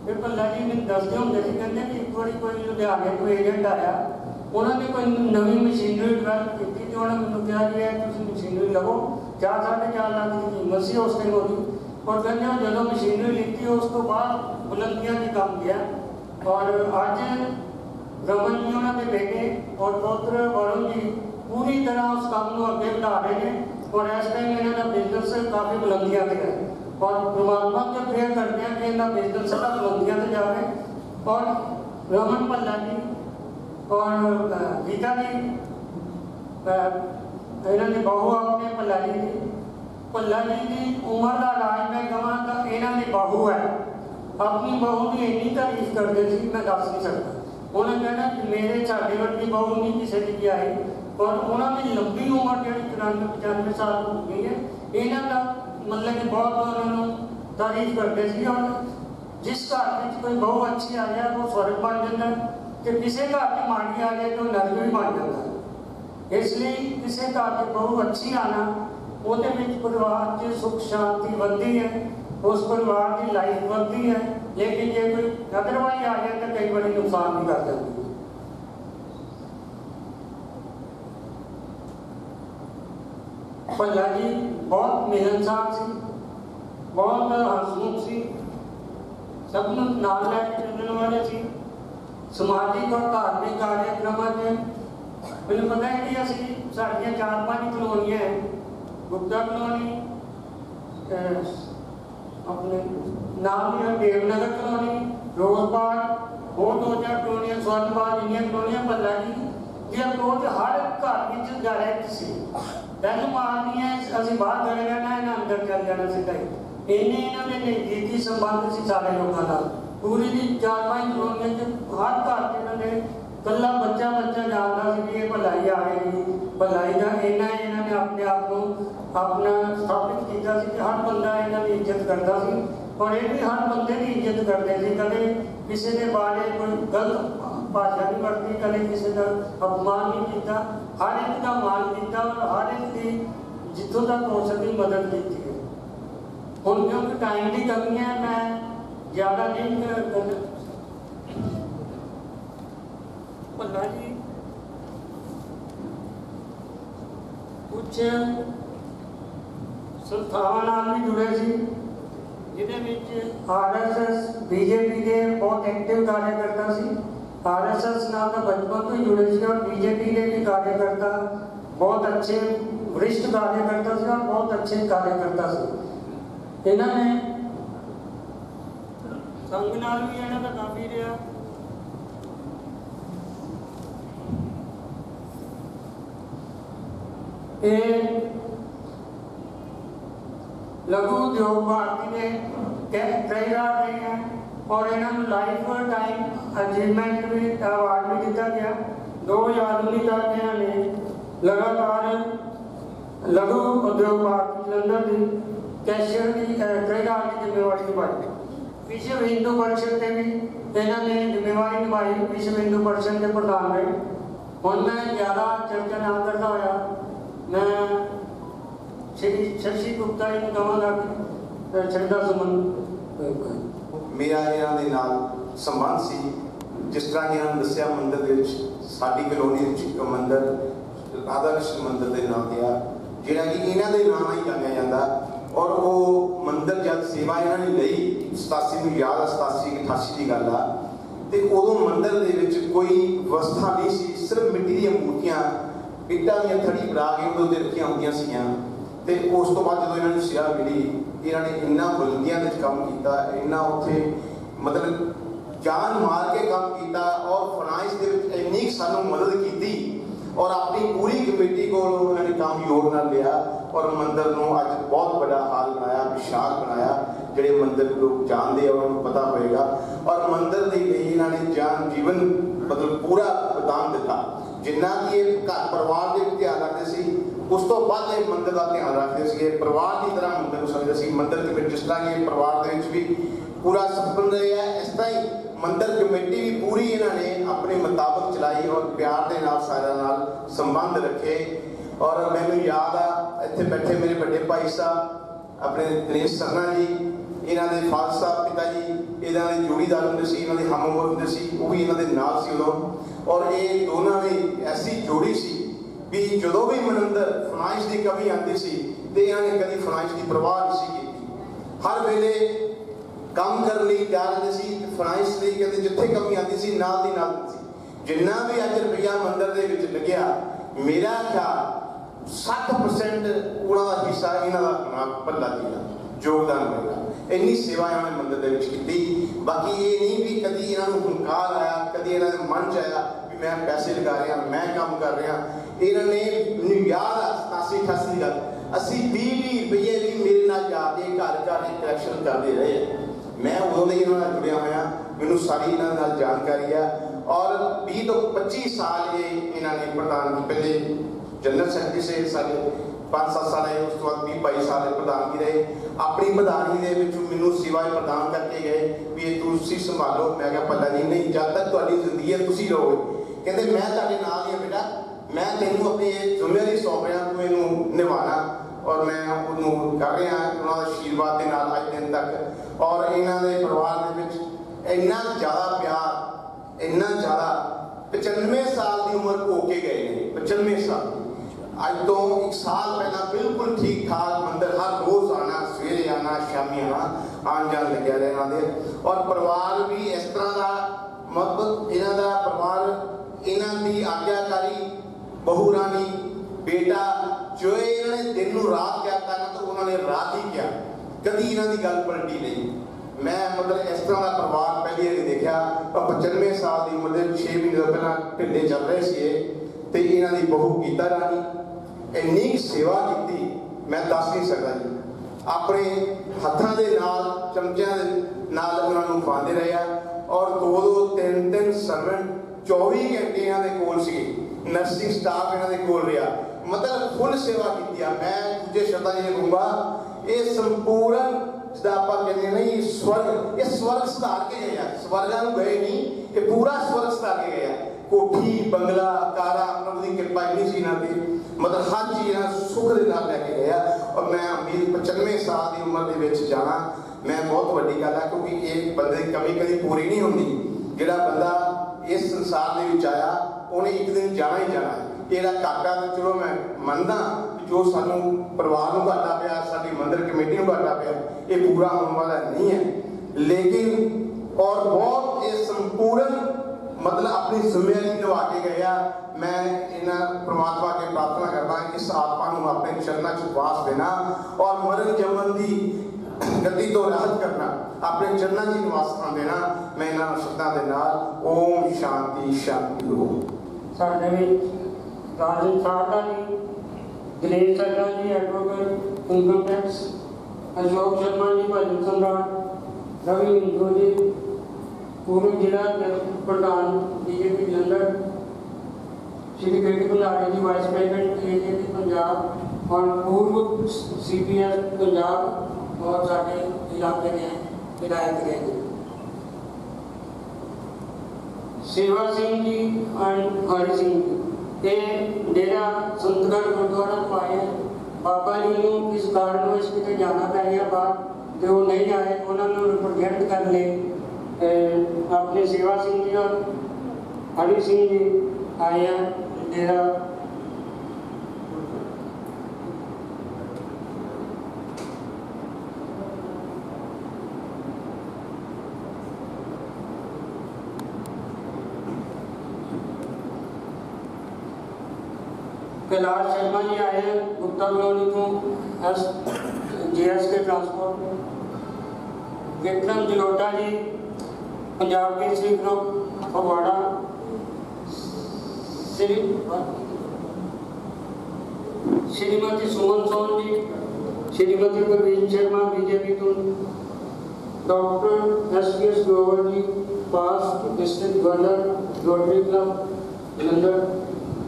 फिर भल्ला जी ने दसते होंगे सी, कहते कि एक बार कोई लुधियाने को एजेंट आया, उन्होंने कोई नवी मशीनरी डिवेलप की थी, उन्होंने मैंने कहा जी है तुम मशीनरी लवो, 4-4.5 लाख की कीमत सी उस टाइम होगी। और कहते जो मशीनरी लीती उस तो बाद बुलंदियां भी कम गया। और अज रमन जी उन्होंने बेटे और पुत्र वरुण जी पूरी तरह उस काम को अगे बढ़ा रहे हैं और इस टाइम इन्होंने बिजनेस काफ़ी बुलंदियां पे है और परमात्मा के प्रेयर करते हैं कि इन्होंने बिजनेस सारा बुलंदियां पे जाए। और रमन भल्ला जी और गीता जी इन्होंने बहू अपने भल्ला जी की। भल्ला जी की उम्र का राज मैं कहा तो इन्होंने बहू है, अपनी बहू की इन्नी तारीफ करते थे मैं दस नहीं सकता। उन्हें कहना कि मेरे साढ़े वर्गी बहू नहीं किसी की आई और उन्होंने लंबी उम्र जी 93-95 साल हो गई है। इन्हों का मतलब कि बहुत उन्होंने तारीफ करते थे। और जिस घर में कोई बहू अच्छी आ जाए वो स्वर्ग बन जाता है, कि किसी घर की माड़ी आ जाए तो नरक भी बन जाता है। इसलिए किसी घर की बहू अच्छी आना वो परिवार की सुख शांति बनती है, उस परिवार की लाइफ बनती है। लेकिन ये कोई अदरवाइज आ जाए तो कई बार नुकसान भी कर जाती है। भल्ला जी बहुत मिलनसार सी, बहुत हंसमुख सी, सबनों नाल लैके चलने वाले सी। समाजिक और धार्मिक कार्यक्रमों में मैंने पता है कि असी साड़ियाँ 4-5 कलोनियाँ हैं, गुप्ता कलोनी, अपने नाम है देवनगर कलोनी, रोजबाग, और 2-4 कलोनियाँ स्वर्णबाग, जिन्नियां कलोनियां भल्ला जी की अप्रोच हर घर में डायरैक्ट सी। पहले मारनी है असं बाहर खड़े रहना, इन्हें अंदर चल जाना सीधा ही। इन्होंने नजदीकी संबंध से सारे लोगों का पूरी भी 4-5 कलोनियां हर घर से इन्होंने कला बच्चा जानता कि ये भलाई आ गई। भलाई का इन्होंने अपने आप को अपना स्थापित किया कि हर बंदा इन्हों की इज्जत करता सी और ये भी हर बंदे की इज्जत करते थे। कदे किसी के बारे कोई गलत भाषा नहीं वरती, कदे किसी का अपमान नहीं किया, हर एक का मान किया और हर एक की जितों तक हो सकी मदद की है। हम क्योंकि टाइम की कमी है मैं ज़्यादा नहीं भल्ला जी कुछ संस्थावां भी जुड़े सी, जिहदे RSS BJP के बहुत एक्टिव कार्यकर्ता सी। RSS नाल तो बचपन तो ही जुड़े सी और BJP के भी कार्यकर्ता बहुत अच्छे वरिष्ठ कार्यकर्ता से और बहुत अच्छे कार्यकर्ता से। इन्होंने संघ नाल भी इन्हों का काफ़ी रहा। लघु उद्योग भारती ने कई रात रहे हैं और इन्होंने लाइफ टाइम अचीवमेंट भी अवार्ड भी दिता गया। 2019 तक इन्होंने लगातार लघु उद्योग पार्क जलंधर की कैशियर की कई रात की जिम्मेवारी निभाई। विश्व हिंदू परिषद से भी इन्होंने जिम्मेवारी निभाई, विश्व हिंदू परिषद के प्रधान रहे। हम मैं ज़्यादा चर्चा ना करता होया मैं श्री शशि गुप्ता जी ਨੂੰ ਕਹਾਂਗਾ ਕਿ ਸ਼ਰਧਾ ਸੁਮਨ ਮੇਰਾ ਇਹਨਾਂ ਦੇ ਨਾਲ ਸੰਬੰਧ ਸੀ। ਜਿਸ ਤਰ੍ਹਾਂ ਕਿ ਇਹਨਾਂ ਨੇ ਦੱਸਿਆ, ਮੰਦਿਰ ਦੇ ਵਿੱਚ ਸਾਡੀ ਕਲੋਨੀ ਵਿੱਚ ਇੱਕ ਮੰਦਿਰ ਰਾਧਾ ਕ੍ਰਿਸ਼ਨ ਮੰਦਿਰ ਦੇ ਨਾਮ ਤੇ ਆ, ਜਿਹੜਾ ਕਿ ਇਹਨਾਂ ਦੇ ਨਾਮ ਨਾਲ ਹੀ ਜਾਣਿਆ ਜਾਂਦਾ। ਔਰ ਉਹ ਮੰਦਿਰ ਜਦ ਸੇਵਾ ਇਹਨਾਂ ਨੇ ਲਈ 87 ਨੂੰ ਯਾਦ ਆ, 87 88 ਦੀ ਗੱਲ ਆ, ਤੇ ਉਦੋਂ ਮੰਦਿਰ ਦੇ ਵਿੱਚ ਕੋਈ ਵਿਵਸਥਾ ਨਹੀਂ ਸੀ, ਸਿਰਫ ਮਿੱਟੀ ਦੀਆਂ ਮੂਰਤੀਆਂ ਇੱਟਾਂ ਦੀਆਂ ਥੜੀ ਬਣਾ ਕੇ ਉਹਦੇ ਉੱਤੇ ਰੱਖੀਆਂ ਹੁੰਦੀਆਂ ਸੀਗੀਆਂ। ਤੇ ਉਸ ਤੋਂ ਬਾਅਦ ਜਦੋਂ ਇਹਨਾਂ ਨੂੰ ਸੇਵਾ ਮਿਲੀ, ਇਹਨਾਂ ਨੇ ਇੰਨਾ ਬੁਲੰਦੀਆਂ ਦੇ ਵਿੱਚ ਕੰਮ ਕੀਤਾ, ਇੰਨਾ ਉੱਥੇ ਮਤਲਬ ਜਾਨ ਮਾਰ ਕੇ ਕੰਮ ਕੀਤਾ ਔਰ ਫਾਈਨਾਂਸ ਦੇ ਵਿੱਚ ਇੰਨੀ ਸਾਨੂੰ ਮਦਦ ਕੀਤੀ ਔਰ ਆਪਣੀ ਪੂਰੀ ਕਮੇਟੀ ਕੋਲ ਉਹਨਾਂ ਨੇ ਕੰਮ ਯੋਗ ਨਾਲ ਲਿਆ ਔਰ ਮੰਦਿਰ ਨੂੰ ਅੱਜ ਬਹੁਤ ਵੱਡਾ ਹਾਲ ਬਣਾਇਆ, ਵਿਸ਼ਾਲ ਬਣਾਇਆ। ਜਿਹੜੇ ਮੰਦਿਰ ਲੋਕ ਜਾਣਦੇ ਆ ਉਹਨਾਂ ਨੂੰ ਪਤਾ ਹੋਏਗਾ। ਔਰ ਮੰਦਿਰ ਦੇ ਲਈ ਇਹਨਾਂ ਨੇ ਜਾਨ ਜੀਵਨ ਮਤਲਬ ਪੂਰਾ ਬਦਾਨ ਦਿੱਤਾ। ਜਿੰਨਾ ਕਿ ਇਹ ਘਰ ਪਰਿਵਾਰ ਦੇ ਧਿਆਨ ਰੱਖਦੇ ਸੀ, ਉਸ ਤੋਂ ਬਾਅਦ ਇਹ ਮੰਦਿਰ ਦਾ ਧਿਆਨ ਰੱਖਦੇ ਸੀਗੇ, ਪਰਿਵਾਰ ਦੀ ਤਰ੍ਹਾਂ ਮੰਦਿਰ ਨੂੰ ਸਮਝਦੇ ਸੀ। ਮੰਦਿਰ ਦੇ ਵਿੱਚ ਜਿਸ ਤਰ੍ਹਾਂ ਕਿ ਪਰਿਵਾਰ ਦੇ ਵਿੱਚ ਵੀ ਪੂਰਾ ਸੰਪੰਨ ਰਿਹਾ, ਇਸ ਤਰ੍ਹਾਂ ਹੀ ਮੰਦਿਰ ਕਮੇਟੀ ਵੀ ਪੂਰੀ ਇਹਨਾਂ ਨੇ ਆਪਣੇ ਮੁਤਾਬਕ ਚਲਾਈ ਔਰ ਪਿਆਰ ਦੇ ਨਾਲ ਸਾਰਿਆਂ ਨਾਲ ਸੰਬੰਧ ਰੱਖੇ। ਔਰ ਮੈਨੂੰ ਯਾਦ ਆ ਇੱਥੇ ਬੈਠੇ ਮੇਰੇ ਵੱਡੇ ਭਾਈ ਸਾਹਿਬ ਆਪਣੇ ਦਿਨੇਸ਼ ਸਰਨਾ ਜੀ, ਇਹਨਾਂ ਦੇ ਫਾਦਰ ਸਾਹਿਬ ਪਿਤਾ ਜੀ ਇਹਨਾਂ ਦੇ ਜੋੜੀਦਾਰ ਹੁੰਦੇ ਸੀ, ਇਹਨਾਂ ਦੇ ਹਮ ਉਮਰ ਹੁੰਦੇ ਸੀ, ਉਹ ਵੀ ਇਹਨਾਂ ਦੇ ਨਾਲ ਸੀ ਉਦੋਂ। ਔਰ ਇਹ ਦੋਨਾਂ ਦੀ ਐਸੀ ਜੋੜੀ ਸੀ ਵੀ ਜਦੋਂ ਵੀ ਮੰਦਿਰ ਫਾਈਨਾਂਸ ਦੀ ਕਮੀ ਆਉਂਦੀ ਸੀ ਤੇ ਇਹਨਾਂ ਨੇ ਕਦੀ ਫਾਈਨਾਂਸ ਦੀ ਪਰਵਾਹ ਨਹੀਂ ਸੀ ਕੀਤੀ। ਹਰ ਵੇਲੇ ਕੰਮ ਕਰਨ ਲਈ ਤਿਆਰ ਰਹਿੰਦੇ ਸੀ। ਫਾਈਨਾਂਸ ਲਈ ਕਹਿੰਦੇ ਜਿੱਥੇ ਕਮੀ ਆਉਂਦੀ ਸੀ ਨਾਲ ਦੀ ਨਾਲ ਸੀ। ਜਿੰਨਾ ਵੀ ਅੱਜ ਰੁਪਈਆ ਮੰਦਿਰ ਦੇ ਵਿੱਚ ਲੱਗਿਆ, ਮੇਰਾ ਖਿਆਲ 60% ਉਹਨਾਂ ਦਾ ਹਿੱਸਾ ਇਹਨਾਂ ਦਾ ਭੱਲਾ ਜੀ ਦਾ ਯੋਗਦਾਨ ਹੋਏਗਾ। ਇੰਨੀ ਸੇਵਾ ਇਹਨਾਂ ਨੇ ਮੰਦਿਰ ਦੇ ਵਿੱਚ ਕੀਤੀ। ਬਾਕੀ ਇਹ ਨਹੀਂ ਵੀ ਕਦੀ ਇਹਨਾਂ ਨੂੰ ਹੰਕਾਰ ਆਇਆ, ਕਦੀ ਇਹਨਾਂ ਦੇ ਮਨ 'ਚ ਆਇਆ ਵੀ ਮੈਂ ਪੈਸੇ ਲਗਾ ਰਿਹਾ, ਮੈਂ ਕੰਮ ਕਰ ਰਿਹਾ। ਇਹਨਾਂ ਨੇ ਮੈਨੂੰ ਯਾਦ ਆ 87 88 ਦੀ ਗੱਲ, ਅਸੀਂ 20 ਰੁਪਏ ਵੀ ਮੇਰੇ ਨਾਲ ਜਾ ਕੇ ਘਰ ਘਰ ਕਲੈਕਸ਼ਨ ਕਰਦੇ ਰਹੇ। ਮੈਂ ਉਦੋਂ ਦੇ ਇਹਨਾਂ ਨਾਲ ਜੁੜਿਆ ਹੋਇਆ, ਮੈਨੂੰ ਸਾਰੀ ਇਹਨਾਂ ਨਾਲ ਜਾਣਕਾਰੀ ਆ। ਔਰ 20 ਤੋਂ 25 ਸਾਲ ਇਹਨਾਂ ਨੇ ਪ੍ਰਧਾਨਗੀ, ਪਹਿਲੇ ਜਨਰਲ ਸੈਕਟਰੀ ਸੇ ਸਾਡੇ 5-7 ਸਾਲ ਆਏ, ਉਸ ਤੋਂ ਬਾਅਦ 20-22 ਸਾਲ ਪ੍ਰਧਾਨਗੀ ਰਹੇ। ਆਪਣੀ ਪ੍ਰਧਾਨਗੀ ਦੇ ਵਿੱਚ ਮੈਨੂੰ ਸੇਵਾ ਪ੍ਰਦਾਨ ਕਰਕੇ ਗਏ ਵੀ ਇਹ ਤੁਸੀਂ ਸੰਭਾਲੋ। ਮੈਂ ਕਿਹਾ ਪੱਲਾ ਜੀ ਨਹੀਂ, ਜਦ ਤੱਕ ਤੁਹਾਡੀ ਜ਼ਿੰਦਗੀ ਹੈ ਤੁਸੀਂ ਰਹੋਗੇ। ਕਹਿੰਦੇ ਮੈਂ ਤੁਹਾਡੇ ਨਾਲ ਹੀ ਹਾਂ ਬੇਟਾ, ਮੈਂ ਤੈਨੂੰ ਆਪਣੀ ਇਹ ਜ਼ਿੰਮੇਵਾਰੀ ਸੌਂਪ ਰਿਹਾ, ਤੂੰ ਇਹਨੂੰ ਨਿਭਾਉਣਾ। ਔਰ ਮੈਂ ਉਹਨੂੰ ਕਰ ਰਿਹਾ ਉਹਨਾਂ ਦੇ ਆਸ਼ੀਰਵਾਦ ਦੇ ਨਾਲ ਅੱਜ ਦਿਨ ਤੱਕ। ਔਰ ਇਹਨਾਂ ਦੇ ਪਰਿਵਾਰ ਦੇ ਵਿੱਚ ਇੰਨਾ ਜ਼ਿਆਦਾ ਪਿਆਰ, ਇੰਨਾ ਜ਼ਿਆਦਾ 95 ਸਾਲ ਦੀ ਉਮਰ ਹੋ ਕੇ ਗਏ ਨੇ। 95 ਸਾਲ ਅੱਜ ਤੋਂ 1 ਸਾਲ ਪਹਿਲਾਂ ਬਿਲਕੁਲ ਠੀਕ ਠਾਕ ਮੰਦਿਰ ਹਰ ਰੋਜ਼ ਆਉਣਾ, ਸਵੇਰੇ ਆਉਣਾ, ਸ਼ਾਮੀ ਆਉਣਾ, ਆਉਣ ਜਾਣ ਲੱਗਿਆ ਰਿਹਾ ਇਹਨਾਂ ਦੇ। ਔਰ ਪਰਿਵਾਰ ਵੀ ਇਸ ਤਰ੍ਹਾਂ ਦਾ ਮਤਲਬ ਇਹਨਾਂ ਦਾ ਪਰਿਵਾਰ, ਇਹਨਾਂ ਦੀ ਆਗਿਆਕਾਰੀ ਬਹੂ ਰਾਣੀ, ਬੇਟਾ, ਜੋ ਇਹਨਾਂ ਨੇ ਦਿਨ ਨੂੰ ਰਾਤ ਕਿਹਾ ਤਾਂ ਉਹਨਾਂ ਨੇ ਰਾਤ ਹੀ ਕਿਹਾ, ਕਦੀ ਇਹਨਾਂ ਦੀ ਗੱਲ ਪਲਟੀ ਨਹੀਂ। ਮੈਂ ਮਤਲਬ ਇਸ ਤਰ੍ਹਾਂ ਦਾ ਪਰਿਵਾਰ ਪਹਿਲੀ ਵਾਰੀ ਦੇਖਿਆ। 95 ਸਾਲ ਦੀ ਉਮਰ ਦੇ 6 ਮਹੀਨੇ ਪਹਿਲਾਂ ਢਿੱਲੇ ਚੱਲ ਰਹੇ ਸੀ ਤੇ ਇਹਨਾਂ ਦੀ ਬਹੂ ਗੀਤਾ ਰਾਣੀ ਇੰਨੀ ਸੇਵਾ ਕੀਤੀ ਮੈਂ ਦੱਸ ਨਹੀਂ ਸਕਦਾ ਜੀ। ਆਪਣੇ ਹੱਥਾਂ ਦੇ ਨਾਲ, ਚਮਚਿਆਂ ਦੇ ਨਾਲ ਉਹਨਾਂ ਨੂੰ ਖਵਾਉਂਦੇ ਰਹੇ ਆ। ਔਰ 2-2, 3-3 ਸਰਵੈਂਟ 24 ਘੰਟੇ ਇਹਨਾਂ ਦੇ ਕੋਲ ਸੀਗੇ, ਨਰਸਿੰਗ ਸਟਾਫ ਇਹਨਾਂ ਦੇ ਕੋਲ ਰਿਹਾ, ਮਤਲਬ ਫੁੱਲ ਸੇਵਾ ਕੀਤੀ ਆ। ਮੈਂ ਦੂਜੇ ਸ਼ਬਦਾਂ ਇਹ ਕਹੂੰਗਾ, ਇਹ ਸੰਪੂਰਨ ਜਿੱਦਾਂ ਆਪਾਂ ਕਹਿੰਦੇ ਨਹੀਂ ਸਵਰਗ, ਇਹ ਸਵਰਗ ਸੁਧਾਰ ਕੇ ਗਏ ਆ। ਸਵਰਗਾਂ ਨੂੰ ਗਏ ਨਹੀਂ, ਇਹ ਪੂਰਾ ਸਵਰਗ ਸੁਧਾਰ ਕੇ ਗਏ ਆ। ਕੋਠੀ, ਬੰਗਲਾ, ਕਾਰਾਂ, ਪ੍ਰਭੂ ਦੀ ਕਿਰਪਾ ਇੰਨੀ ਸੀ ਇਹਨਾਂ ਤੇ, ਮਤਲਬ ਹਰ ਚੀਜ਼ ਨਾਲ ਸੁੱਖ ਦੇ ਨਾਲ ਲੈ ਕੇ ਗਏ ਆ। ਔਰ ਮੈਂ ਉਮੀਦ 95 ਸਾਲ ਦੀ ਉਮਰ ਦੇ ਵਿੱਚ ਜਾਣਾ ਮੈਂ ਬਹੁਤ ਵੱਡੀ ਗੱਲ ਆ, ਕਿਉਂਕਿ ਇਹ ਬੰਦੇ ਦੀ ਕਮੀ ਕਦੀ ਪੂਰੀ ਨਹੀਂ ਹੁੰਦੀ। ਜਿਹੜਾ ਬੰਦਾ ਇਸ ਸੰਸਾਰ ਦੇ ਵਿੱਚ ਆਇਆ ਉਹਨੇ ਇੱਕ ਦਿਨ ਜਾਣਾ ਹੀ ਜਾਣਾ। ਇਹਦਾ ਘਾਟਾ ਤਾਂ ਚਲੋ ਮੈਂ ਮੰਨਦਾ, ਜੋ ਸਾਨੂੰ ਪਰਿਵਾਰ ਨੂੰ ਘਾਟਾ ਪਿਆ, ਸਾਡੀ ਮੰਦਿਰ ਕਮੇਟੀ ਨੂੰ ਘਾਟਾ ਪਿਆ, ਇਹ ਪੂਰਾ ਹੋਣ ਵਾਲਾ ਨਹੀਂ ਹੈ। ਲੇਕਿਨ ਔਰ ਬਹੁਤ ਇਹ ਸੰਪੂਰਨ मतलब अपनी जिम्मेदारी निभा के गया। मैं इन परमात्मा के प्रार्थना करता कि इस आत्मा को अपने चरणों च वास देना और मरण जमन की गति तो राहत करना, अपने चरणों की निवास स्थान देना। मैं इन शब्दों के नाल ओम शांति शांति हो। साडे Rajan Sarda ji, Dinesh Sarna ji advocate income tax, Ashok Sharma ji भजन सम्राट, रवि इंदु जी, पूर्व जिला प्रधान BJP Jalandhar, Shri KT Bhandari ji vice president BJP Punjab और पूर्व CPS पंजाब और साढ़े इलाके के विधायक रहे सेवा सिंह जी एंड हरि सिंह जी। ये डेरा संतगढ़ गुरुद्वारा तो आए हैं। बाबा जी को किस कारणवश कितने जाना पै गया बाहर तो वो नहीं आए, उन्होंने रिप्रेजेंट कर ले अपने सेवा सिंह जी और हरि सिंह जी आए हैं डेरा। कैलाश शर्मा जी आए हैं गुप्ता कॉलोनी को GS के transport. Vikram Jalota ji Punjab Kesari group Phagwara. Shrimati Suman Son ji, Shrimati Praveen Sharma BJP तो, doctor SPS Grover ji past district governor rotary club Jalandhar.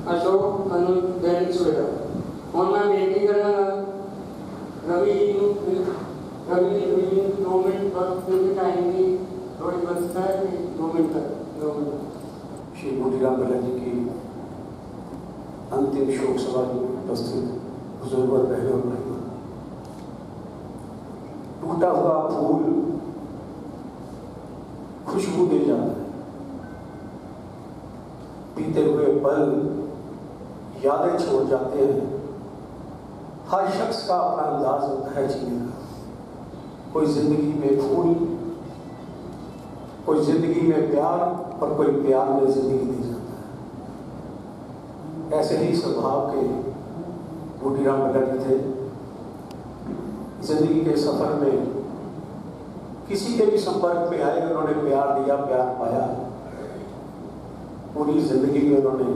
Ashok Anuj Dainik Savera. और मैं बेनती करूँगा रवि जी 2 मिनट वक्त क्योंकि टाइम की थोड़ी बचता है कि 2 मिनट तक 2 मिनट। श्री बूटीराम भल्ला जी की अंतिम शोक सभा में उपस्थित बुजुर्ग और बहनों और भाइयों, टूटा हुआ फूल खुशबू दे जाता है, बीते हुए पल यादें छोड़ जाते हैं। हर शख्स का अपना अंदाज होता है जीने का। कोई जिंदगी में फूल, कोई जिंदगी में प्यार और कोई प्यार में जिंदगी दे जाता है। ऐसे ही स्वभाव के बूटीराम भल्ला जी थे। जिंदगी के सफर में किसी के भी संपर्क में आए उन्होंने प्यार दिया, प्यार पाया। पूरी जिंदगी में उन्होंने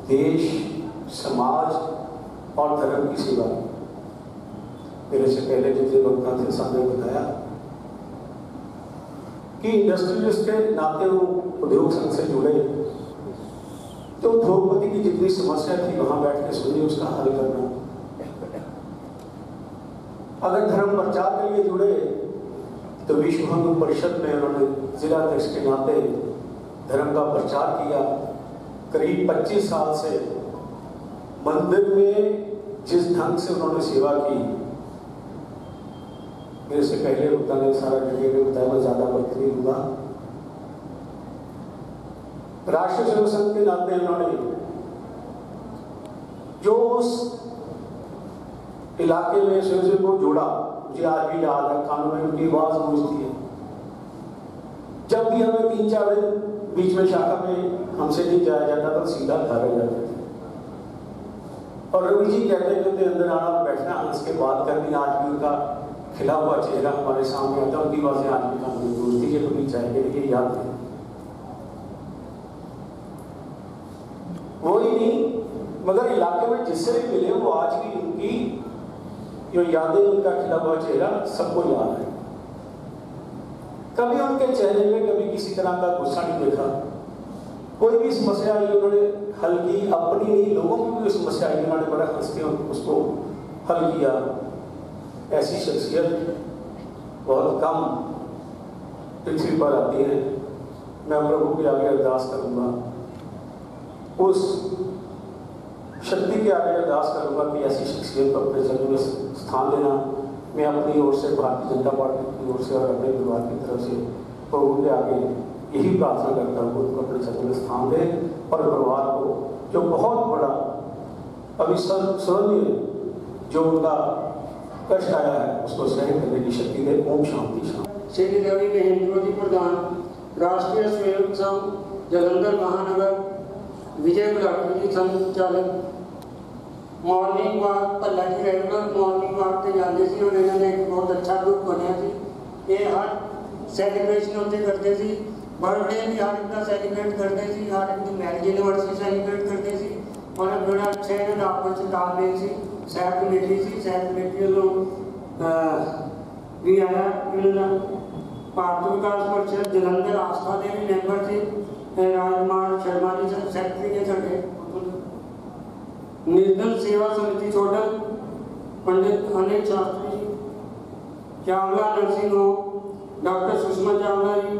देश, समाज और धर्म की सेवा। मेरे से पहले जितने वक्ता थे सबने बताया कि इंडस्ट्रियलिस्ट के नाते वो उद्योग संघ से जुड़े तो उद्योगपति की जितनी समस्या थी वहां बैठ के सुनी, उसका हल करना। अगर धर्म प्रचार के लिए जुड़े तो विश्व हिंदू परिषद में उन्होंने जिला अध्यक्ष के नाते धर्म का प्रचार किया। करीब 25 साल से मंदिर में जिस ढंग से उन्होंने सेवा की, मेरे से पहले वक्ता ने सारा डिटेल बताया, मैं ज्यादा वक्त नहीं दूंगा। राष्ट्रीय सेवा संघ के नाते उन्होंने जो उस इलाके में स्वयं को जोड़ा, मुझे आज भी याद है, कानों में उनकी आवाज गूंजती है। जब भी हमें 3-4 दिन बीच में शाखा में हमसे नहीं जाया जाता तो सीधा घर आ जाते थे। और रवि जी कहते अंदर आना, बैठना, हंस के बात करनी। आज भी उनका खिला हुआ चेहरा हमारे सामने आता है, उनकी बातें आज भी कानों में गूंजती है। कभी चाहिए ये याद है वो ही नहीं, मगर इलाके में जिससे भी मिले वो आज भी उनकी जो यादें, उनका खिला हुआ चेहरा सबको याद है। कभी उनके चेहरे में कभी किसी तरह का गुस्सा नहीं देखा। कोई भी समस्या आई उन्होंने हल की, अपनी नहीं लोगों की भी समस्या आई उन्होंने बड़ा हंस के उसको हल किया। ऐसी शख्सियत बहुत कम पृथ्वी पर आती है। मैं प्रभु के आगे अरदास करूंगा, उस शक्ति के आगे अरदास करूंगा कि ऐसी शख्सियत को अपने जन्म में स्थान देना। मैं अपनी ओर से, भारतीय जनता पार्टी की ओर से और अपने परिवार की तरफ से प्रभु के आगे यही प्रार्थना करता हूँ उनको अपने जन्म में स्थान दे और परिवार को जो बहुत बड़ा अविस्मरणीय जो उनका कष्ट आया है उसको सहन करने की शक्ति दे। ओम शांति शांति। श्री रवि महेंद्र जी प्रधान, राष्ट्रीय स्वयं संघ जलंधर महानगर, विजय गुलाटी जी संचालक। मॉर्निंग वॉक भल्ला जी रेगुलर मॉर्निंग वॉक से जाते थे और इन्होंने एक बहुत अच्छा ग्रुप बनाया थी। ये हर सैलीब्रेशन उत्ते करते थे, बर्थडे भी हर एक का सैलीब्रेट करते थे, हर एक की मैरिज एनिवर्सरी सैलीब्रेट करते थे। और बड़ा अच्छा आपस में तालमेल से सहब कमेटी से सहब कमेटी वालों भी आया इन्होंने भारत विकास परिषद जलंधर आस्था के भी मैंबर थे राजकुमार शर्मा जी सैकटरी के साढ़े निर्धन सेवा समिति छोड़न Pandit Anil Shastri ji Chawla nursing home doctor Sushma Chawla ji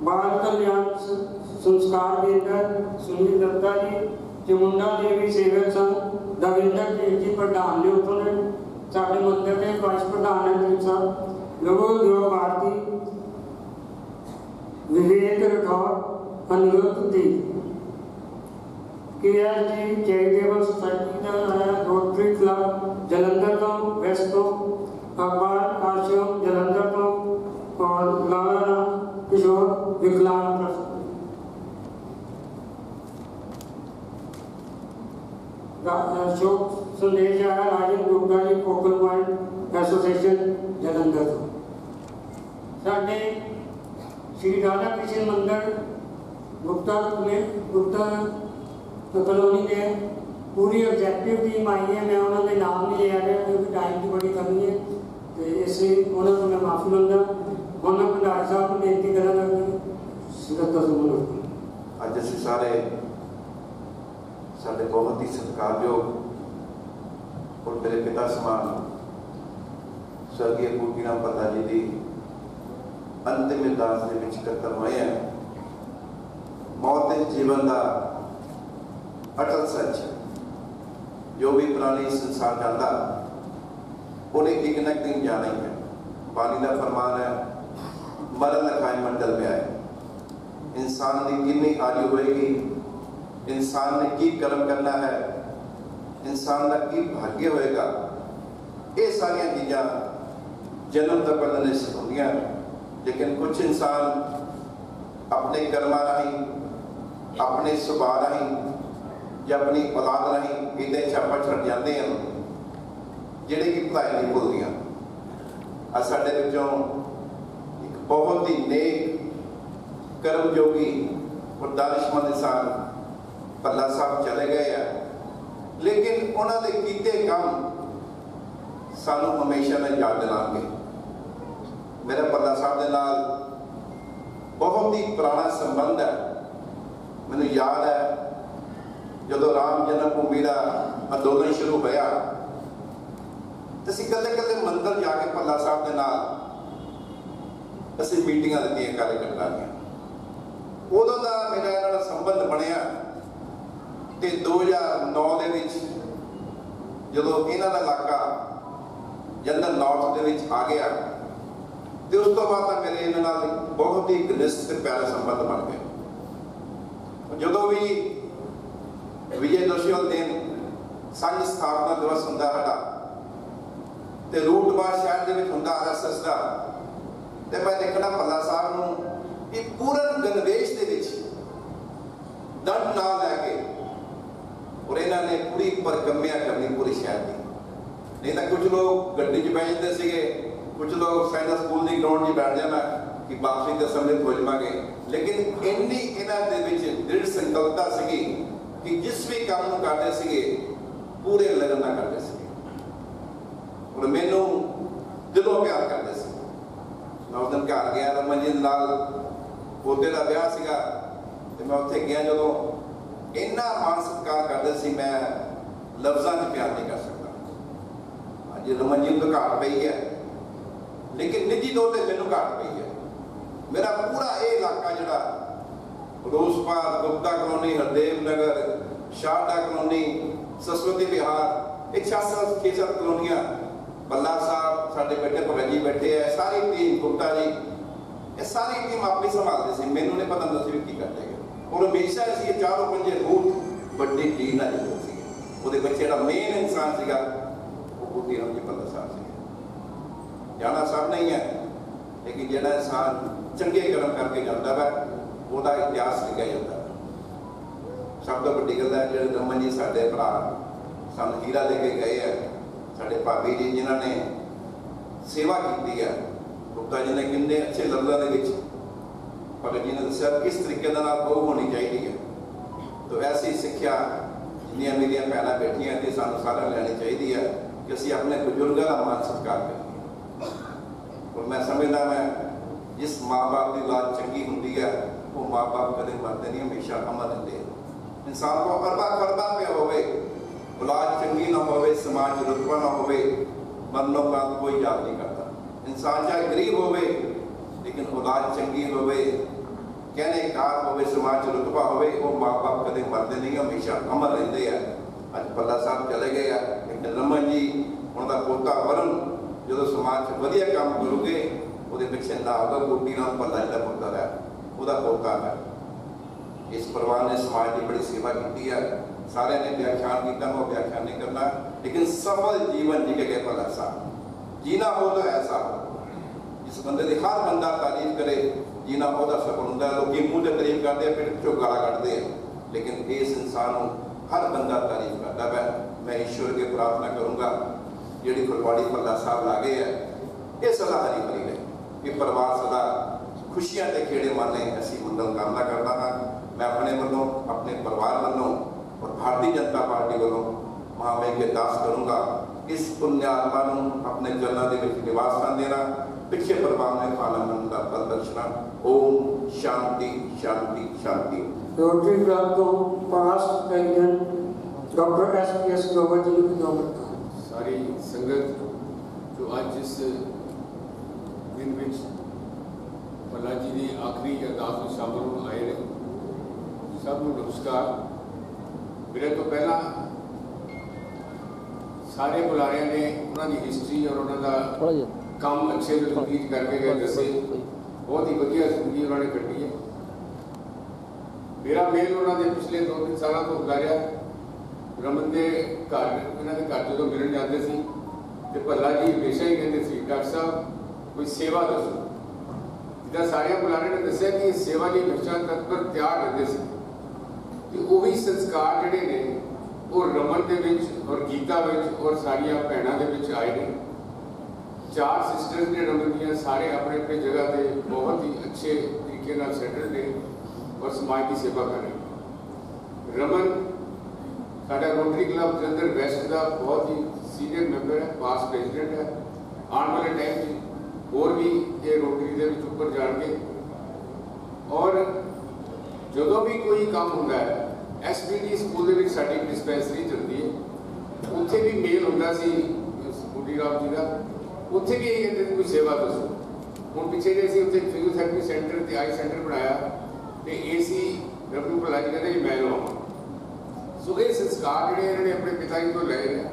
बाल कल्याण संस्कार केंद्र सुनील दत्ता जी चामुंडा देवी सेवक संघ दविंदर देव जी प्रधान ने उन्होंने साढ़े मंदिर के वाइस प्रधान है साहब लोगों युवा भारती विवेक राठौर अनिरुद्ध दी KSG चैरिटेबल सोसाइटी का रोटरी क्लब जलंधर का वेस्ट को अखबार आश्रम जलंधर को और लाला किशोर विकलांग ट्रस्ट शोक संदेश आया राजन Gupta ji focal point association Jalandhar को साढ़े श्री राधा कृष्ण मंदिर गुप्ता कॉलोनी के पूरी ऑब्जेक्टिव टीम आई है मैं उन्होंने नाम नहीं लिया गया क्योंकि टाइम की बड़ी कमी है तो इसलिए उन्होंने मैं माफ़ी मंगदा उन्होंने भंडारी साहब को बेनती करा श्रद्धा सुमन अज असीं सारे साडे बहुत ही सत्कारयोग और मेरे पिता समान स्वर्गीय गोपीनाथ पल्ला जी की अंतिम अरदास दे विच इकट्ठा होए हैं। मौत इस जीवन का अटल सच जो भी प्राणी संसार जाता उन्हें एक न एक दिन जाना ही है। बानी का फरमान है मरण लखाए मंडल में आए। इंसान की कितनी आयु होएगी, इंसान ने की कर्म करना है, इंसान का की भाग्य होएगा, ये सारिया चीज़ा जन्म तो पहले निश्चित होंगे। लेकिन कुछ इंसान अपने कर्मा राही अपने सुभाव राही या अपनी औलाद राही इतने छापा छड़ जाते हैं जिहड़े कि भलाई नहीं भुलदियां। अज साडे विचों एक बहुत ही नेक कर्मयोगी और दानिशमंद इंसान पल्ला साहब चले गए हैं, लेकिन उन्होंने कीते काम सानू हमेशा में याद दिलाएंगे। मेरा पल्ला साहब के नाल बहुत ही पुराना संबंध है। मैनू याद है जो राम जन्मभूमि का अंदोलन शुरू होया तो असीं कल्ले कल्ले मंदिर जाके पल्ला साहब के नाल असीं मीटिंगां लगियां कार्यकर्ता दीयां। उदों दा मेरा इन्हां नाल संबंध बनिया ते 2009 दे विच जदों इन्हां दा इलाका जलंधर नॉर्थ दे विच आ गया तो उस तो बाद मेरे इन्हां नाल बहुत ही घनिष्ठ ते प्यारा संबंध बन गए। जदों भी विजयदशमी वाले दिन संघ स्थापना दिवस होंदा साडा ते रूटबार शहर दे विच होंदा RSS दा ते मैं देखना पल्ला साहब नूं कि पूर्ण गणवेश दे विच दंड ना लैके और इन्हां ने पूरी परिक्रम्या करनी पूरे शहर की। नहीं तो कुछ लोग गड्डी च बैठ जाते सीगे, कुछ लोग सैनिक स्कूल की ग्राउंड में बैठ जाना कि वापसी के सम्मिलित हो जावांगे। लेकिन इन्नी इन्हां दे विच दृढ़ संकल्पता सीगी कि जिस भी काम करते थे पूरे लगन ना करते थे और मैनू दिलों प्यार करते थे। मैं उस दिन घर गया रमन जी नाल पोते का ब्याह सीगा ते मैं उत्थे गया जो इन्ना मान सत्कार करते थे मैं लफ्ज़ां च प्यार नहीं कर सकता। अज रमन जी तो घाट पई है लेकिन निजी तौर पर मैनू घाट पई है। मेरा पूरा ये इलाका जिहड़ा रोसपाल गुप्ता कॉलोनी हरदेव नगर शारदा कॉलोनी सरस्वती विहार एक 6-7 कॉलोनियां पल्ला साहब साडे बेटे भगत जी बैठे है सारी टीम गुप्ता जी ये सारी टीम अपनी संभालते सी। मैनू नहीं पता होंदा सी की करते और हमेशा असीं 4-5 रूट बड़ी टीम नाल जुड़े सी। उहदे विच जिहड़ा मेन इंसान सीगा वो बूटी राम जी पल्ला साहब सीगे। जाना सब नहीं है लेकिन जिहड़ा इंसान चंगे कर्म करके जाता है ਉਹਦਾ इतिहास लिखा जाता है। सब तो बड़ी गल है जो रमन जी साडे भरा सानू हीरा लेके गए है, साडे भाभी जी जिन्होंने सेवा की है। गुप्ता जी ने किन्ने अच्छे लफ्ज़ों के विच भगत जी ने दस्सिया किस तरीके बहू होनी चाहिए है। तो ऐसी सिक्ख्या जिन्नियां मेरिया भैनां बैठियां ते सानू सारा लैनी चाहिए है कि असीं अपने बजुर्गों का मान सत्कार करिए। और मैं समझदा मैं जिस माँ बाप की औलाद चंगी होंदी है वो माँ बाप कदे मरते नहीं, हमेशा अमर रहते हैं। इंसान को अरबा खरबा पे होवे औलाद चंगी ना होवे, समाज रुतबा ना होवे, मरनों का कोई याद नहीं करता। इंसान चाहे गरीब होवे लेकिन औलाद चंगी होवे, कहने कार होवे, समाज रुतबा होवे, वो माँ बाप कदे मरते नहीं, हमेशा अमर रहते हैं। अज भल्ला साहब चले गए हैं लेकिन रमन जी उनका पोता वरुण जो समाज वधिया काम करोगे वो पिछे ना होगा, बूटी राम भल्ला जी का पुत्र है, वह पोता है। इस परिवार ने समाज की बड़ी सेवा की है। सारे ने व्याख्यान किया, मैं व्याख्यान नहीं करना, लेकिन सफल जीवन जी के भला साहब जीना हो तो ऐसा जिस बंदे की हर बंदा तारीफ करे, जीना हो तो सफल होंगे। लोग मूँह से तारीफ करते हैं, पिठ चो गाला कटते हैं, लेकिन इस इंसान हर बंदा तारीफ करता है। मैं ईश्वर के प्रार्थना करूँगा जी फुलवाड़ी भल्ला साहब लागे है ये सदा हरी भरी रहे, कि परिवार सदा खुशियां के खेड़े माने ऐसी मंगल कामना करता हाँ। मैं अपने वालों, अपने परिवार वालों और भारतीय जनता पार्टी वालों महामय के दास करूँगा इस पुण्यात्मा अपने चरणों के निवास स्थान देना, पिछले परिवार में पाला मन का फल दर्शना। ओम शांति शांति शांति। रोटरी क्लब को past president doctor S Grover ji की नौबत का सारी संगत जो आज जिस दिन में भल्ला जी की आखिरी अरदास में शामिल होने आए हैं, सबको नमस्कार। मेरे तो पहला सारे बुलारिया ने उन्होंने हिस्ट्री और उन्होंने काम अच्छे जिंदगी करके गए दसे, बहुत ही वधिया जिंदगी उन्होंने कटी है। मेरा मेल उन्होंने पिछले 2-3 सालों तो गुजारिया रमन के घर, इन्होंने घर जो मिलन जाते थे तो भल्ला जी हमेशा ही कहते थे डॉक्टर साहब कोई सेवा दसो। जिदा सारिया बुलारे ने दसिया कि सेवा की हमेशा तत्पर तैयार रहते थे, तो वही संस्कार जोड़े ने वो रमन के और गीता और सारिया भैनों के आए हैं। 4 सिस्टर्स ने रमन दियाँ, सारे अपने अपने जगह पे बहुत ही अच्छे तरीके सैटल्ड ने और समाज की सेवा कर रहे हैं। रमन साडा रोटरी क्लब जलंधर वैस्ट का बहुत ही सीनियर मैंबर है, पास प्रेजिडेंट है। आने वाले टाइम और भी ये रोटरी के उपर जाएंगे। और जो भी कोई काम होता है SBD स्कूल के साड़ी डिस्पैंसरी चलती है, उत्थे भी मेल होता सी बूटी राम जी का, उत्थे भी यही कहते कोई सेवा दसो। हम पिछले जे सी उत्थे फिजियोथेरेपी सेंटर ते आई सेंटर बनाया तो AC डॉक्टर भल्ला जी कहते मैं लवावां। सो ये संस्कार जोड़े इन्होंने अपने पिता जी को ले हैं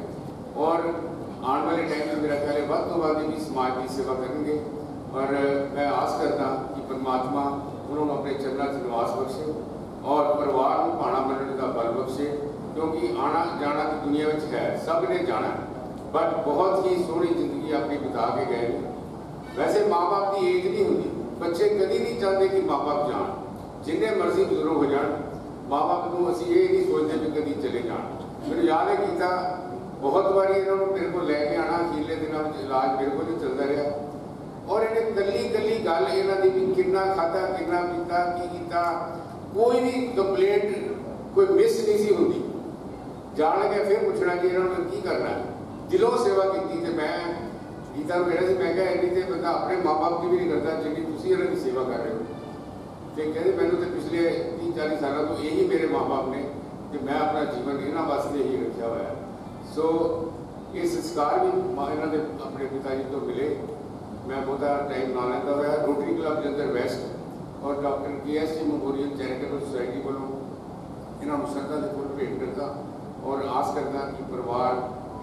और आने वाले टाइम में मेरा ख्याल है वध तो वध भी समाज की सेवा करेंगे। और मैं आस करता कि परमात्मा उन्होंने अपने चरणों से निवास बख्शे और परिवार को भाणा मनने का बल बख्शे, क्योंकि आना जाना तो दुनिया में है, सब ने जाना है, बट बहुत ही सोहनी जिंदगी अपनी बिता के गए। वैसे माँ बाप की एज नहीं होती, बच्चे कभी नहीं चाहते कि माँ बाप जान, जिन्हें मर्जी बुजुर्ग हो जाए माँ बाप को असं ये नहीं सोचते भी कभी चले जान। मेरे याद है गीता बहुत बारी इन्होंने मेरे को लैके आना, अखीरले दिनों में इलाज मेरे को नहीं चलता रहा और इन्हें कली कली गल इन्हों की भी कितना खाता कितना पीता की कीता, कोई भी कंप्लेंट कोई मिस नहीं सी होती। जान लगे फिर पूछना कि इन्होंने की करना है, दिलों सेवा की। तो मैं गीता को कहना मैं क्या इन्नी तो बंदा अपने माँ बाप की भी नहीं करता जिन्नी तुम इन्हों की सेवा कर रहे हो। तो कहते मैंने तो पिछले 30-40 सालों तो यही मेरे माँ बाप ने कि मैं अपना जीवन इन्होंने वास्ते ही रखा हुआ है। सो ये संस्कार भी इन्होंने अपने पिताजी को मिले। मैं बहुत टाइम ना लेता हुआ रोटरी क्लब जलंधर वैस्ट और डॉक्टर KS जी मेमोरियल चैरिटेबल सोसाइटी वालों इन्होंने श्रद्धा के फुल भेंट करता और आस करता कि परिवार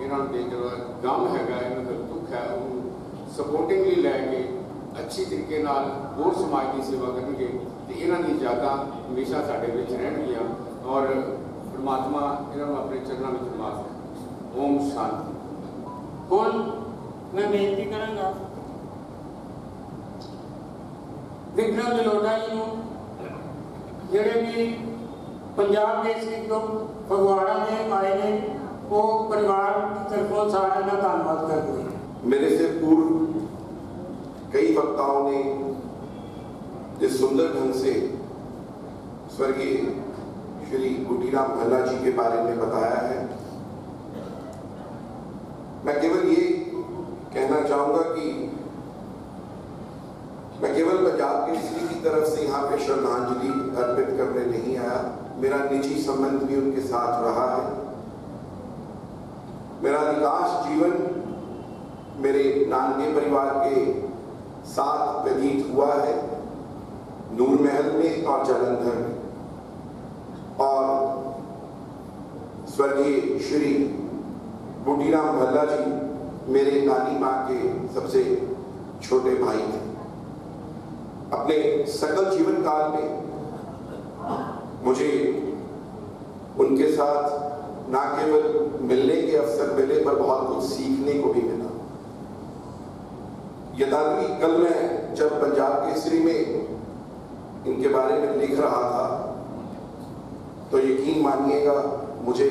इन्होंने जो गम है इन्होंने दुख है उन्होंने सपोर्टिवली लैके अच्छी तरीके होर समाज की सेवा करेंगे तो इन्हों की यादां हमेशा साढ़े विच रहणगियां और परमात्मा इन्होंने अपने चरणों में निवास है। ओम शांति। हुण मैं बेनती करांगा विक्रम जलोटा जी को, जिहड़े भी पंजाब केसरी तो फगवाड़ा में आए ने, वो परिवार की तरफों सारे का धन्यवाद करते हैं। मेरे से पूर्व कई वक्ताओं ने जिस सुंदर ढंग से स्वर्गीय श्री बूटीराम भल्ला जी के बारे में बताया है, मैं केवल ये कहना चाहूँगा कि पंजाब केसरी की तरफ से यहाँ पे श्रद्धांजलि अर्पित करने नहीं आया। मेरा निजी संबंध भी उनके साथ रहा है। मेरा अधिकांश जीवन मेरे नानके परिवार के साथ व्यतीत हुआ है, नूर महल में और जालंधर में। और स्वर्गीय श्री बूटीराम भल्ला जी मेरे नानी माँ के सबसे छोटे भाई थे। अपने सकल जीवन काल में मुझे उनके साथ ना केवल मिलने के अवसर मिले पर बहुत कुछ सीखने को भी मिला। यद्यपि कल मैं जब पंजाब केसरी में इनके बारे में लिख रहा था तो यकीन मानिएगा मुझे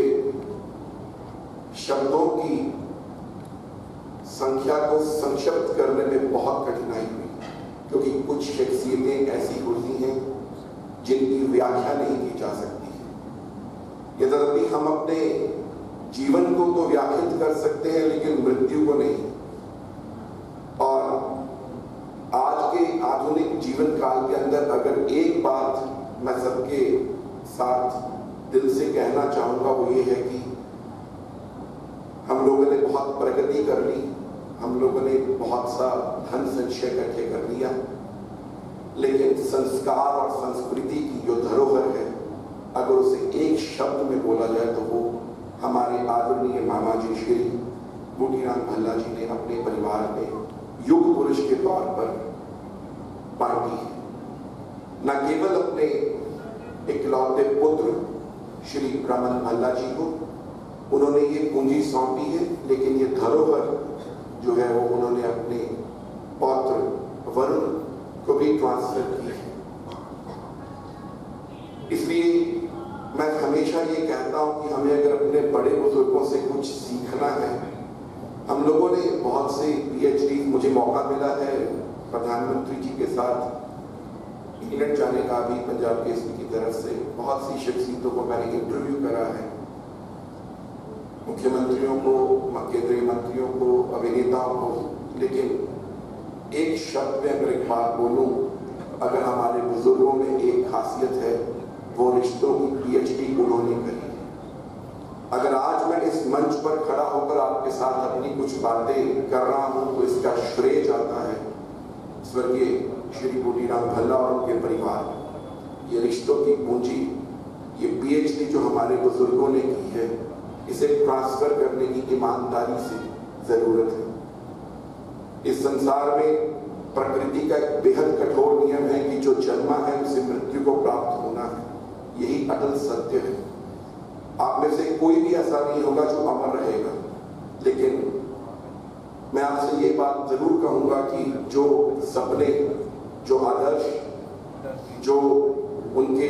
शब्दों की संख्या को संक्षिप्त करने में बहुत कठिनाई हुई, क्योंकि कुछ शख्सियतें ऐसी होती हैं जिनकी व्याख्या नहीं की जा सकती है। यद्यपि हम अपने जीवन को तो व्याख्यात कर सकते हैं लेकिन मृत्यु को नहीं। और आज के आधुनिक जीवन काल के अंदर अगर एक बात मैं सबके साथ दिल से कहना चाहूंगा वो ये है कि हम लोगों ने बहुत प्रगति कर ली, हम लोगों ने बहुत सा धन संचय इकट्ठे कर लिया, लेकिन संस्कार और संस्कृति की जो धरोहर है अगर उसे एक शब्द में बोला जाए तो वो हमारे आदरणीय मामा जी श्री बूटीराम भल्ला जी ने अपने परिवार में युग पुरुष के तौर पर बांटी है। न केवल अपने इकलौते पुत्र श्री रमन भल्ला जी को उन्होंने ये पूंजी सौंपी है, लेकिन ये धरोहर जो है वो उन्होंने अपने पौत्र वरुण को भी ट्रांसफर की है। इसलिए मैं हमेशा ये कहता हूं कि हमें अगर अपने बड़े बुजुर्गों से कुछ सीखना है, हम लोगों ने बहुत से PhD, मुझे मौका मिला है प्रधानमंत्री जी के साथ इंग्लैंड जाने का भी पंजाब केसरी की तरफ से, बहुत सी शख्सियतों को मैंने इंटरव्यू करा है, मुख्यमंत्रियों को, केंद्रीय मंत्रियों को, अभिनेताओं को, लेकिन एक शब्द में अगर एक बात बोलूं, अगर हमारे बुजुर्गों में एक खासियत है वो रिश्तों की PhD उन्होंने करी है। अगर आज मैं इस मंच पर खड़ा होकर आपके साथ अपनी कुछ बातें कर रहा हूं तो इसका श्रेय जाता है स्वर्गीय श्री बूटीराम भल्ला और उनके परिवार। ये रिश्तों की पूंजी, ये PhD जो हमारे बुजुर्गों ने की है, इसे ट्रांसफर करने की ईमानदारी से जरूरत है। इस संसार में प्रकृति का एक बेहद कठोर नियम है कि जो जन्मा है उसे मृत्यु को प्राप्त होना है, यही अटल सत्य है। आप में से कोई भी ऐसा नहीं होगा जो अमर रहेगा, लेकिन मैं आपसे ये बात जरूर कहूंगा कि जो सपने, जो आदर्श, जो उनके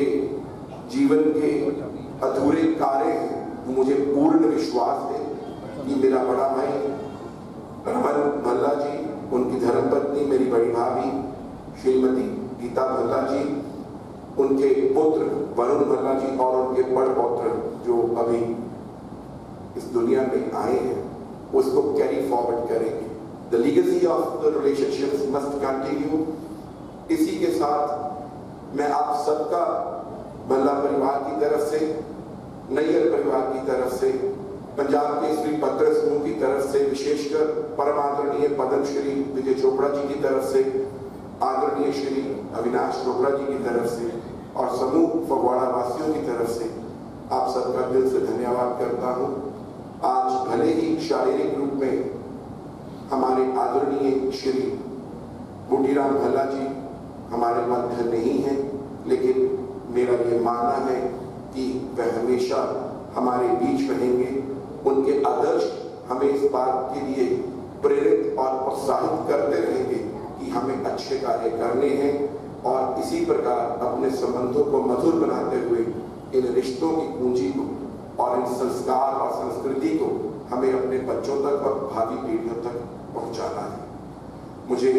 जीवन के अधूरे कार्य हैं, मुझे पूर्ण विश्वास है कि मेरा बड़ा भाई रमन भल्ला जी, उनकी धर्मपत्नी मेरी बड़ी भाभी श्रीमती गीता भल्ला जी, उनके पुत्र वरुण भल्ला जी और उनके बड़ पौत्र जो अभी इस दुनिया में आए हैं उसको कैरी फॉरवर्ड करेंगे। The legacy of the relationships must continue. इसी के साथ मैं आप सबका भल्ला परिवार की तरफ से, नैयर परिवार की तरफ से, पंजाब केसरी पत्र समूह की तरफ से, विशेषकर परम आदरणीय पद्मश्री विजय चोपड़ा जी की तरफ से, आदरणीय श्री अविनाश चोपड़ा जी की तरफ से और समूह फगवाड़ा वासियों की तरफ से आप सबका दिल से धन्यवाद करता हूँ। आज भले ही शारीरिक रूप में हमारे आदरणीय श्री बूटीराम भल्ला जी हमारे मध्य नहीं है, लेकिन मेरा ये मानना है कि वह हमेशा हमारे बीच रहेंगे। उनके आदर्श हमें इस बात के लिए प्रेरित और प्रोत्साहित करते रहेंगे कि हमें अच्छे कार्य करने हैं और इसी प्रकार अपने संबंधों को मधुर बनाते हुए इन रिश्तों की पूंजी को और इन संस्कार और संस्कृति को हमें अपने बच्चों तक और भावी पीढ़ियों तक पहुंचाना है। मुझे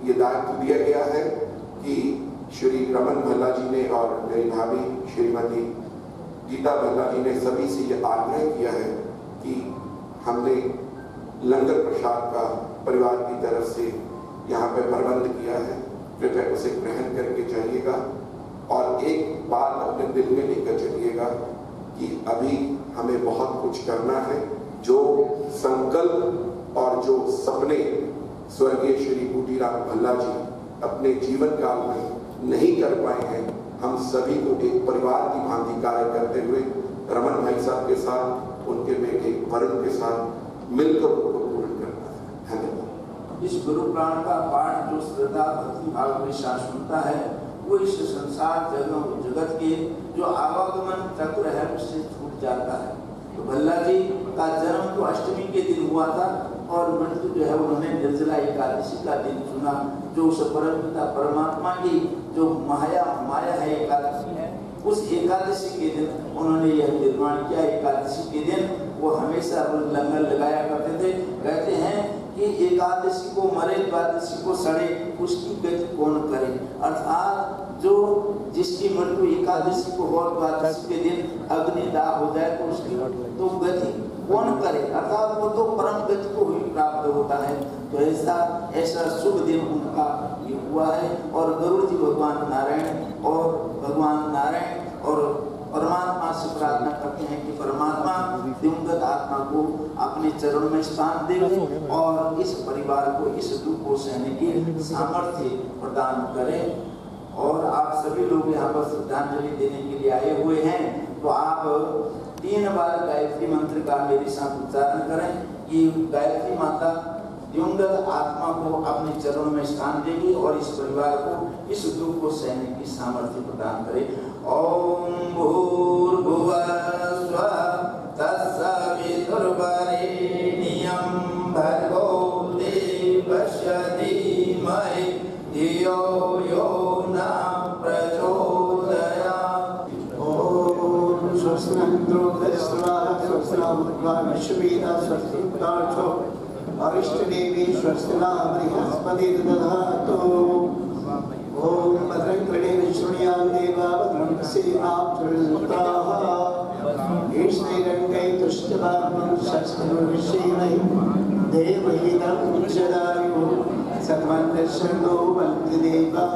ये दायित्व दिया गया है कि श्री रमन भल्ला जी ने और मेरी भाभी श्रीमती गीता भल्ला जी ने सभी से ये आग्रह किया है कि हमने लंगर प्रसाद का परिवार की तरफ से यहाँ पे प्रबंध किया है। कृपया उसे ग्रहण करके जाइएगा और एक बात अपने दिल में लेकर चलिएगा कि अभी हमें बहुत कुछ करना है। जो संकल्प और जो सपने स्वर्गीय श्री बूटीराम भल्ला जी अपने जीवन काल में नहीं कर पाए हैं, हम सभी को एक परिवार की भांति कार्य करते हुए रमन भाई साहब के साथ, उनके बेटे वरुण के साथ मिलकर उनको पूर्ण करना है। धन्यवाद। इस गुरु प्राण का पाठ जो श्रद्धा भक्ति भाव के साथ सुनता है वो इस संसार जगत के जो आवागमन चक्र है उससे छूट जाता है। तो भल्ला जी का जन्म तो अष्टमी के दिन हुआ था और मृत्यु जो है उन्होंने निर्जला एकादशी का दिन चुना, जो उस परमपिता परमात्मा की जो माया है एकादशी है, उस एकादशी के दिन उन्होंने यह निर्माण किया। एकादशी के दिन वो हमेशा लंगर लगाया करते थे। कहते हैं कि एकादशी को मरे, द्वादशी को सड़े, उसकी गति कौन करे। अर्थात जो जिसकी मृत्यु एकादशी को हो, द्वादशी के दिन अग्निदाह हो जाए तो उसकी तो गति कौन करे। अर्थात वो तो परम गति को ही प्राप्त होता है। तो ऐसा शुभ दिन उनका ये हुआ है। और गरुड़ जी भगवान नारायण और परमात्मा से प्रार्थना करते हैं कि परमात्मा दिवंगत आत्मा को अपने चरणों में स्थान दे और इस परिवार को इस दुख को सहने की सामर्थ्य प्रदान करें। और आप सभी लोग यहाँ पर श्रद्धांजलि देने के लिए आए हुए हैं, तो आप 3 बार गायत्री मंत्र का मेरे साथ उच्चारण करें कि गायत्री माता दिवंगत आत्मा को अपने चरणों में स्थान देगी और इस परिवार को इस दुख को सहने की सामर्थ्य प्रदान करे। ओम भूर्भुवः स्वः तत्सवितुर्वरेण्यं भर्गो देवस्य धीमहि धियो यो न प्रचोदयात्। ओम स्वस्तिन्द्रो दस्वाहा स्वस्तिनामत्वा विश्ववेदा स्वस्तिकार्चो अरिष्टदेवी स्वस्तिना बृहस्पति दधातु। ओम भद्रं कर्णेन शृणुयात् देवा भद्रं पश्येमाक्षभिर्यजत्राः ईश्वरङ्गै तुष्टवान् शस्त्रविषेमहि देवहितं जदायुः सर्वं दर्शनो वन्ति देवा।